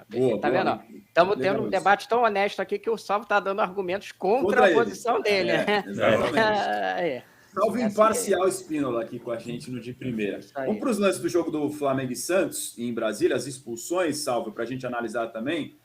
Boa, Tá boa. vendo? Estamos tendo Legal um isso. debate tão honesto aqui que o Salvo está dando argumentos contra Contra a ele. posição dele. né? Exatamente. É. Salvo Assim imparcial Espínola aqui com a gente no de primeira. aí. Vamos para os lances do jogo do Flamengo e Santos em Brasília, as expulsões, Salvo, para a gente analisar também.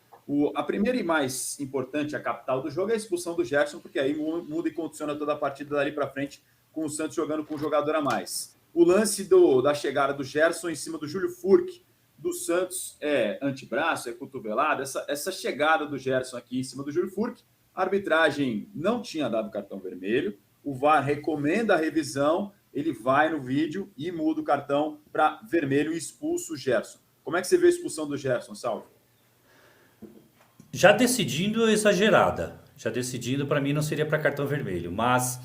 A primeira e mais importante, a capital do jogo, é a expulsão do Gerson, porque aí muda e condiciona toda a partida dali para frente, com o Santos jogando com um jogador a mais. O lance da chegada do Gerson em cima do Júlio Furque, do Santos, é antebraço, é cotovelada. Essa chegada do Gerson aqui em cima do Júlio Furque, a arbitragem não tinha dado cartão vermelho, o VAR recomenda a revisão, ele vai no vídeo e muda o cartão para vermelho e expulsa o Gerson. Como é que você vê a expulsão do Gerson, Salvo? Já decidindo exagerada. Já decidindo, para mim, não seria para cartão vermelho. Mas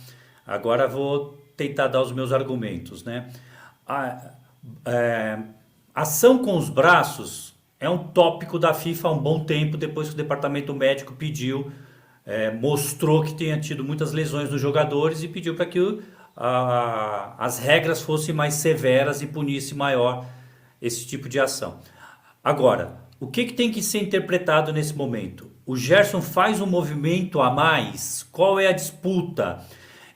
agora vou tentar dar os meus argumentos, né? Ação com os braços é um tópico da FIFA há um bom tempo, depois que o departamento médico pediu, mostrou que tinha tido muitas lesões nos jogadores e pediu para que as regras fossem mais severas e punisse maior esse tipo de ação. Agora, o que tem que ser interpretado nesse momento? O Gerson faz um movimento a mais? Qual é a disputa?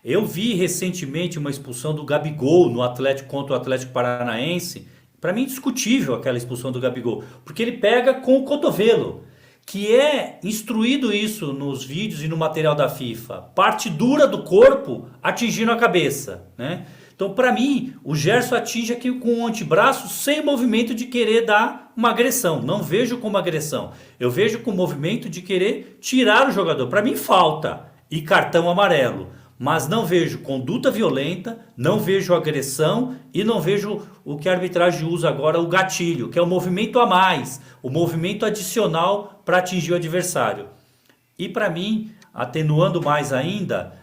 Eu vi recentemente uma expulsão do Gabigol no Atlético contra o Atlético Paranaense. Para mim, indiscutível aquela expulsão do Gabigol, porque ele pega com o cotovelo, que é instruído isso nos vídeos e no material da FIFA. Parte dura do corpo atingindo a cabeça, né? Então, para mim, o Gerson atinge aqui com o antebraço sem movimento de querer dar uma agressão. Não vejo como agressão. Eu vejo com o movimento de querer tirar o jogador. Para mim, falta e cartão amarelo. Mas não vejo conduta violenta, não vejo agressão e não vejo o que a arbitragem usa agora, o gatilho, que é o movimento a mais, o movimento adicional para atingir o adversário. E para mim, atenuando mais ainda,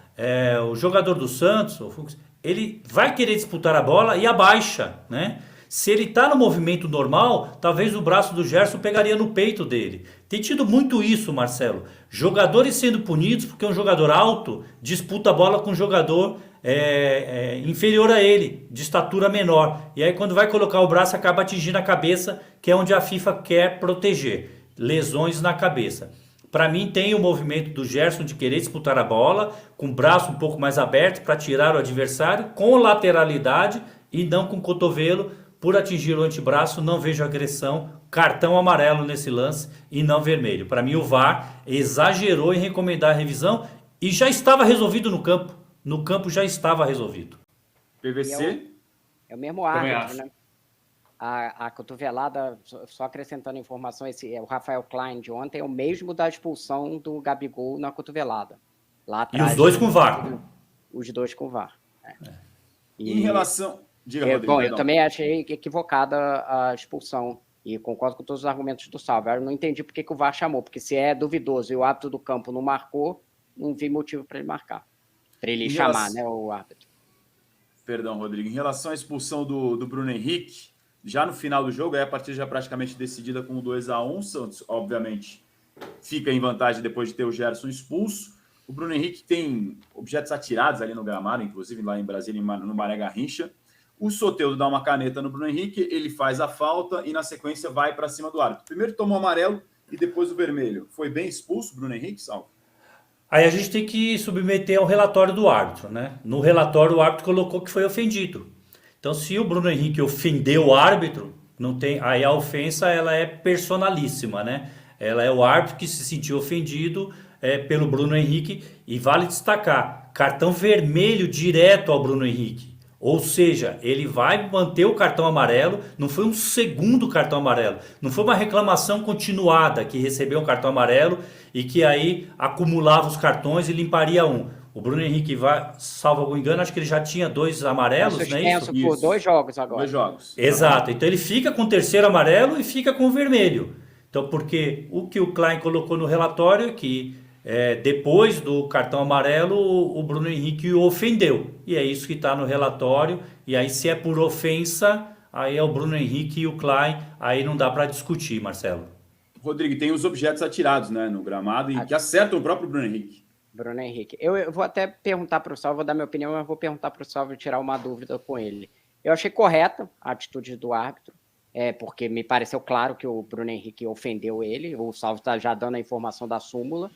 o jogador do Santos, o Fux, ele vai querer disputar a bola e abaixa, né? Se ele está no movimento normal, talvez o braço do Gerson pegaria no peito dele. Tem tido muito isso, Marcelo. Jogadores sendo punidos porque um jogador alto disputa a bola com um jogador inferior a ele, de estatura menor. E aí quando vai colocar o braço acaba atingindo a cabeça, que é onde a FIFA quer proteger. Lesões na cabeça. Para mim tem o movimento do Gerson de querer disputar a bola, com o braço um pouco mais aberto para tirar o adversário, com lateralidade e não com cotovelo, por atingir o antebraço, não vejo agressão, cartão amarelo nesse lance e não vermelho. Para mim o VAR exagerou em recomendar a revisão e já estava resolvido no campo. No campo já estava resolvido. PVC? É o mesmo Também árbitro, acho. né? A cotovelada, só acrescentando informação, o Rafael Klein de ontem é o mesmo da expulsão do Gabigol na cotovelada. Lá E atrás, os dois com VAR. Os dois com VAR. Em relação... Diga, Rodrigo. Bom, eu perdão. também achei equivocada a expulsão e concordo com todos os argumentos do Salvo. Eu não entendi por que o VAR chamou, porque se é duvidoso e o árbitro do campo não marcou, não vi motivo para ele marcar. Para ele Em chamar, relação- né, o árbitro. Perdão, Rodrigo. Em relação à expulsão do Bruno Henrique, já no final do jogo, aí a partida já praticamente decidida com o 2-1, Santos, obviamente, fica em vantagem depois de ter o Gerson expulso. O Bruno Henrique tem objetos atirados ali no gramado, inclusive lá em Brasília, no Maré Garrincha. O Soteldo dá uma caneta no Bruno Henrique, ele faz a falta e, na sequência, vai para cima do árbitro. Primeiro tomou o amarelo e depois o vermelho. Foi bem expulso o Bruno Henrique, Salvo? Aí a gente tem que submeter ao relatório do árbitro, né? No relatório o árbitro colocou que foi ofendido. Então se o Bruno Henrique ofendeu o árbitro, não tem, aí a ofensa ela é personalíssima, né? Ela é o árbitro que se sentiu ofendido pelo Bruno Henrique e vale destacar, cartão vermelho direto ao Bruno Henrique. Ou seja, ele vai manter o cartão amarelo, não foi um segundo cartão amarelo, não foi uma reclamação continuada que recebeu um cartão amarelo e que aí acumulava os cartões e limparia um. O Bruno Henrique vai, salvo algum engano, acho que ele já tinha 2 amarelos, não é isso? Suspenso por 2 jogos agora. 2 jogos. Exato, então ele fica com o terceiro amarelo e fica com o vermelho. Então, porque o que o Klein colocou no relatório é que depois do cartão amarelo, o Bruno Henrique o ofendeu. E é isso que está no relatório. E aí, se é por ofensa, aí é o Bruno Henrique e o Klein. Aí não dá para discutir, Marcelo. Rodrigo, tem os objetos atirados, né, no gramado e que acertam o próprio Bruno Henrique. Bruno Henrique. Eu vou até perguntar para o Salvo, vou dar minha opinião, mas vou perguntar para o Salvo e tirar uma dúvida com ele. Eu achei correta a atitude do árbitro, porque me pareceu claro que o Bruno Henrique ofendeu ele. O Salvo está já dando a informação da súmula.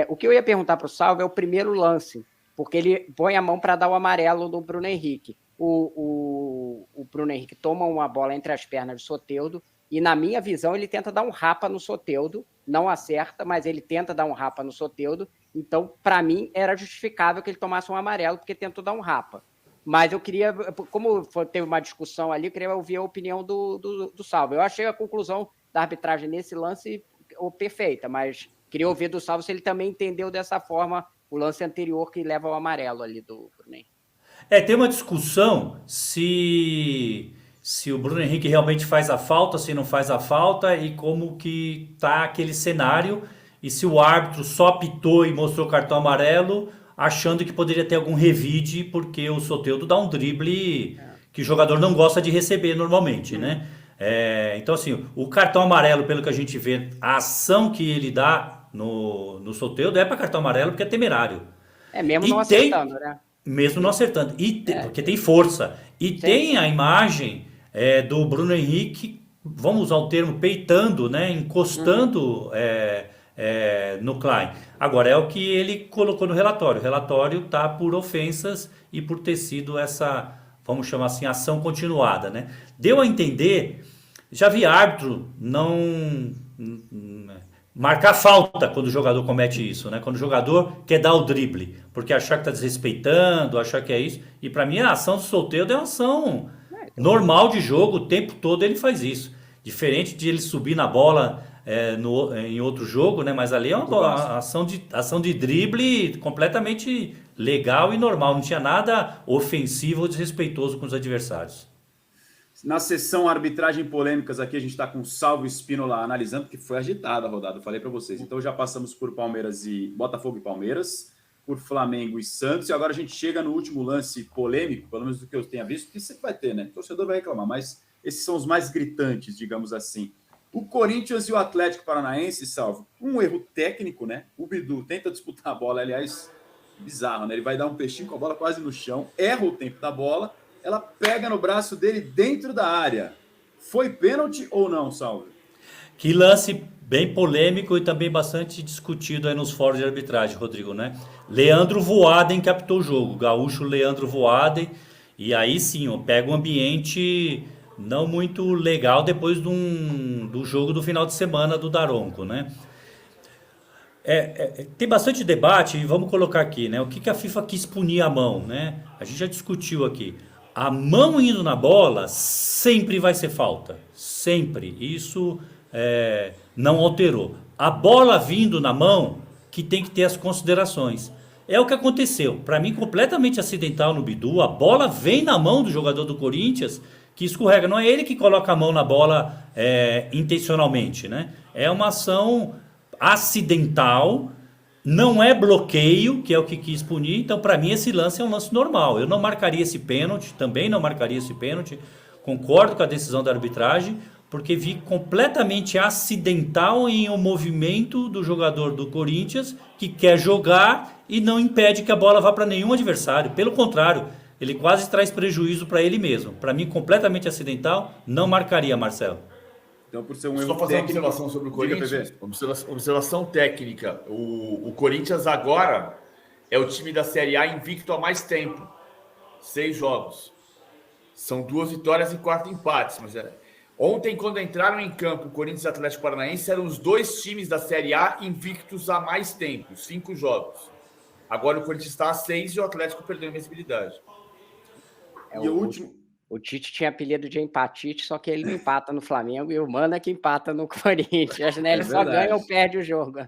O que eu ia perguntar para o Salvo é o primeiro lance, porque ele põe a mão para dar o amarelo do Bruno Henrique. O Bruno Henrique toma uma bola entre as pernas do Soteldo e, na minha visão, ele tenta dar um rapa no Soteldo, não acerta, mas ele tenta dar um rapa no Soteldo. Então, para mim, era justificável que ele tomasse um amarelo, porque tentou dar um rapa. Mas eu queria, como teve uma discussão ali, eu queria ouvir a opinião do Salvo. Eu achei a conclusão da arbitragem nesse lance perfeita, mas queria ouvir do Salvo se ele também entendeu dessa forma o lance anterior que leva ao amarelo ali do Bruno Henrique. Tem uma discussão se o Bruno Henrique realmente faz a falta, se não faz a falta e como que tá aquele cenário e se o árbitro só apitou e mostrou o cartão amarelo achando que poderia ter algum revide porque o Soteldo dá um drible que o jogador não gosta de receber normalmente, né? Então assim, o cartão amarelo, pelo que a gente vê, a ação que ele dá no Soteldo é para cartão amarelo porque é temerário. Mesmo não acertando, né? Mesmo não acertando. Porque tem força. E tem a imagem do Bruno Henrique, vamos usar o termo, peitando, né? Encostando no Klein. Agora, é o que ele colocou no relatório. O relatório está por ofensas e por ter sido essa, vamos chamar assim, ação continuada, né? Deu a entender, já vi árbitro não marcar falta quando o jogador comete isso, né? Quando o jogador quer dar o drible, porque achar que está desrespeitando, achar que é isso. E para mim a ação do Soteldo é uma ação normal de jogo, o tempo todo ele faz isso. Diferente de ele subir na bola em outro jogo, né? Mas ali é uma ação de drible completamente legal e normal. Não tinha nada ofensivo ou desrespeitoso com os adversários. Na sessão arbitragem polêmicas aqui, a gente está com o Salvo Espínola analisando, porque foi agitada a rodada, eu falei para vocês. Então já passamos por Botafogo e Palmeiras, por Flamengo e Santos, e agora a gente chega no último lance polêmico, pelo menos do que eu tenha visto, que sempre vai ter, né? O torcedor vai reclamar, mas esses são os mais gritantes, digamos assim. O Corinthians e o Atlético Paranaense, Salvo, um erro técnico, né? O Bidu tenta disputar a bola, aliás, bizarro, né? Ele vai dar um peixinho com a bola quase no chão, erra o tempo da bola, ela pega no braço dele dentro da área. Foi pênalti ou não, Salvo? Que lance bem polêmico e também bastante discutido aí nos fóruns de arbitragem, Rodrigo, né? Leandro Voaden captou o jogo, gaúcho Leandro Voaden, e aí sim, pega um ambiente não muito legal depois do jogo do final de semana do Daronco, né? Tem bastante debate e vamos colocar aqui, né? O que a FIFA quis punir a mão, né? A gente já discutiu aqui. A mão indo na bola sempre vai ser falta, sempre. Isso não alterou. A bola vindo na mão que tem que ter as considerações. É o que aconteceu. Para mim, completamente acidental no Bidu. A bola vem na mão do jogador do Corinthians que escorrega. Não é ele que coloca a mão na bola intencionalmente, né? É uma ação acidental, não é bloqueio, que é o que quis punir. Então, para mim, esse lance é um lance normal. Eu não marcaria esse pênalti, também não marcaria esse pênalti. Concordo com a decisão da arbitragem, porque vi completamente acidental em um movimento do jogador do Corinthians que quer jogar e não impede que a bola vá para nenhum adversário. Pelo contrário, ele quase traz prejuízo para ele mesmo. Para mim, completamente acidental, não marcaria, Marcelo. Então, por ser um Só erro fazer uma técnico... observação sobre o Diga, Corinthians. PV. Observação técnica. O Corinthians agora é o time da Série A invicto há mais tempo. 6 jogos. São 2 vitórias e 4 empates. Mas ontem, quando entraram em campo o Corinthians e o Atlético Paranaense, eram os 2 times da Série A invictos há mais tempo. 5 jogos. Agora o Corinthians está a 6 e o Atlético perdeu a invencibilidade. E o último... O Tite tinha apelido de empatite, só que ele não empata no Flamengo e o Mano é que empata no Corinthians, né? Ele só ganha ou perde o jogo.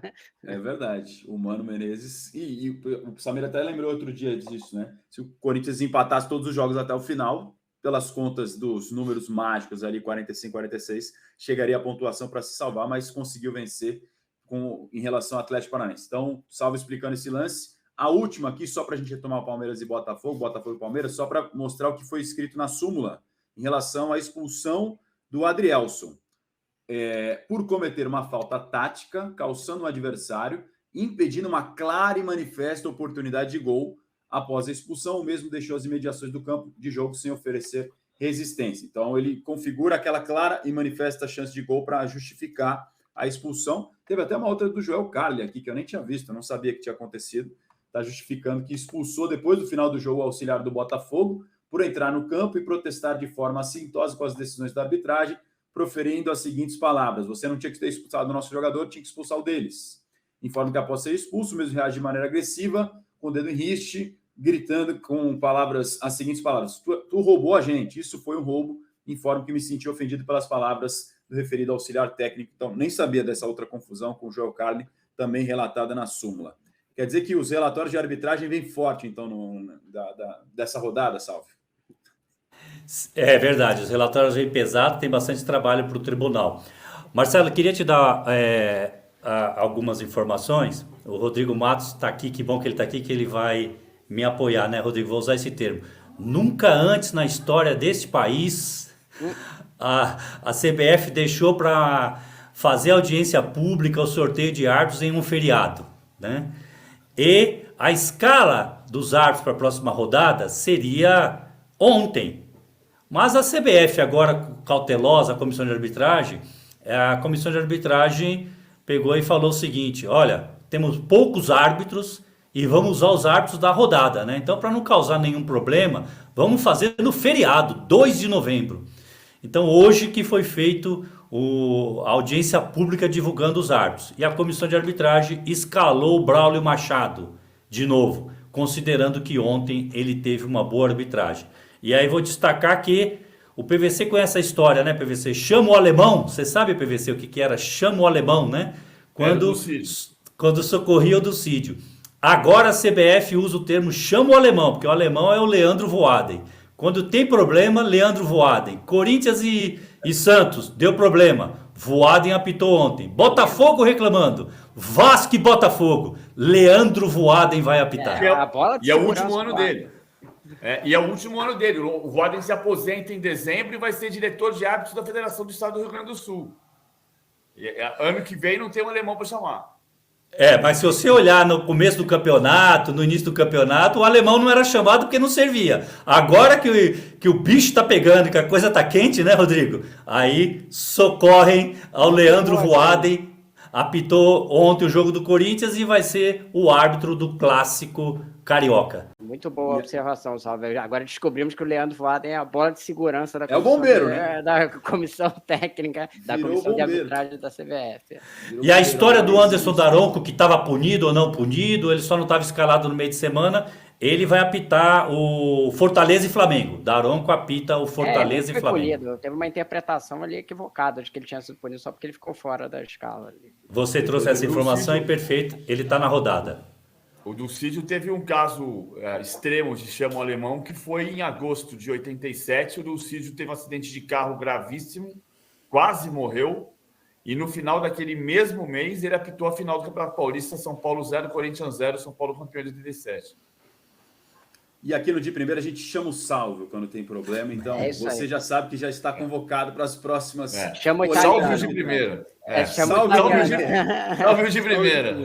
É verdade. O Mano Menezes... E o Samir até lembrou outro dia disso, né? Se o Corinthians empatasse todos os jogos até o final, pelas contas dos números mágicos ali, 45, 46, chegaria a pontuação para se salvar, mas conseguiu vencer em relação ao Atlético Paranaense. Então, salvo explicando esse lance. A última aqui, só para a gente retomar o Palmeiras e Botafogo e Palmeiras, só para mostrar o que foi escrito na súmula em relação à expulsão do Adrielson. Por cometer uma falta tática, calçando o adversário, impedindo uma clara e manifesta oportunidade de gol. Após a expulsão, o mesmo deixou as imediações do campo de jogo sem oferecer resistência. Então, ele configura aquela clara e manifesta chance de gol para justificar a expulsão. Teve até uma outra do Joel Carli aqui, que eu nem tinha visto, eu não sabia que tinha acontecido. Está justificando que expulsou depois do final do jogo o auxiliar do Botafogo por entrar no campo e protestar de forma assintosa com as decisões da arbitragem, proferindo as seguintes palavras: você não tinha que ter expulsado o nosso jogador, tinha que expulsar o deles. Informa que após ser expulso, mesmo reage de maneira agressiva, com o dedo em riste, gritando com as seguintes palavras: tu roubou a gente, isso foi um roubo. Informo que me senti ofendido pelas palavras do referido auxiliar técnico. Então, nem sabia dessa outra confusão com o Joel Carli, também relatada na súmula. Quer dizer que os relatórios de arbitragem vêm forte, então, dessa rodada, Salve? É verdade, os relatórios vêm pesados, tem bastante trabalho para o tribunal. Marcelo, queria te dar algumas informações. O Rodrigo Matos está aqui, que bom que ele está aqui, que ele vai me apoiar, né, Rodrigo? Vou usar esse termo. Nunca antes na história deste país a CBF deixou para fazer audiência pública o sorteio de árbitros em um feriado, né? E a escala dos árbitros para a próxima rodada seria ontem. Mas a CBF agora, cautelosa, a comissão de arbitragem pegou e falou o seguinte: olha, temos poucos árbitros e vamos usar os árbitros da rodada, né? Então, para não causar nenhum problema, vamos fazer no feriado, 2 de novembro. Então, hoje que foi feito a audiência pública divulgando os árbitros. E a comissão de arbitragem escalou o Braulio Machado de novo, considerando que ontem ele teve uma boa arbitragem. E aí vou destacar que o PVC conhece a história, né, PVC? Chama o alemão, você sabe, PVC, o que era chama o alemão, né? Quando socorria o Ducídio. Agora a CBF usa o termo chama o alemão, porque o alemão é o Leandro Voaden. Quando tem problema, Leandro Voaden. Corinthians e Santos, deu problema. Voaden apitou ontem. Botafogo reclamando. Vasco e Botafogo. Leandro Voaden vai apitar. E é o último ano dele. E é o último ano dele. O Voaden se aposenta em dezembro e vai ser diretor de árbitros da Federação do Estado do Rio Grande do Sul. Ano que vem não tem um alemão para chamar. Mas se você olhar no começo do campeonato, no início do campeonato, o alemão não era chamado porque não servia. Agora que o bicho tá pegando, que a coisa tá quente, né, Rodrigo? Aí socorrem ao Leandro Voaden, apitou ontem o jogo do Corinthians e vai ser o árbitro do clássico carioca. Muito boa observação, Salve. Agora descobrimos que o Leandro Voaden é a bola de segurança da É o bombeiro, né? da comissão técnica, da Virou comissão de bombeiro. arbitragem da CBF. E a história do Anderson Daronco, que estava punido ou não punido, ele só não estava escalado no meio de semana, ele vai apitar o Fortaleza e Flamengo. Daronco apita o Fortaleza ele e foi Flamengo. punido. Teve uma interpretação ali equivocada de que ele tinha sido punido só porque ele ficou fora da escala. Você trouxe essa informação e perfeito, ele está na rodada. O Dulcídio teve um caso extremo, se chama o alemão, que foi em agosto de 87. O Dulcídio teve um acidente de carro gravíssimo, quase morreu. E no final daquele mesmo mês, ele apitou a final do Campeonato Paulista, São Paulo 0, Corinthians 0, São Paulo campeão de 87. E aqui no De Primeira a gente chama o Salvio quando tem problema, então É isso você aí. já sabe que já está convocado para as próximas. Chama o polêmicas. Salve de primeira. Chama o Salve italiano. Salve de primeira.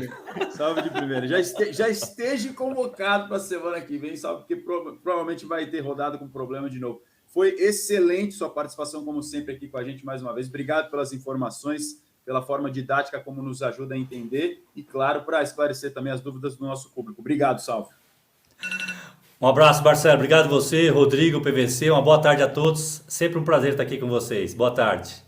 Salve de primeira. Já esteja convocado para a semana que vem, salve, porque provavelmente vai ter rodado com problema de novo. Foi excelente sua participação, como sempre, aqui com a gente mais uma vez. Obrigado pelas informações, pela forma didática como nos ajuda a entender e, claro, para esclarecer também as dúvidas do nosso público. Obrigado, Salve. Um abraço, Marcelo. Obrigado você, Rodrigo, PVC. Uma boa tarde a todos. Sempre um prazer estar aqui com vocês. Boa tarde.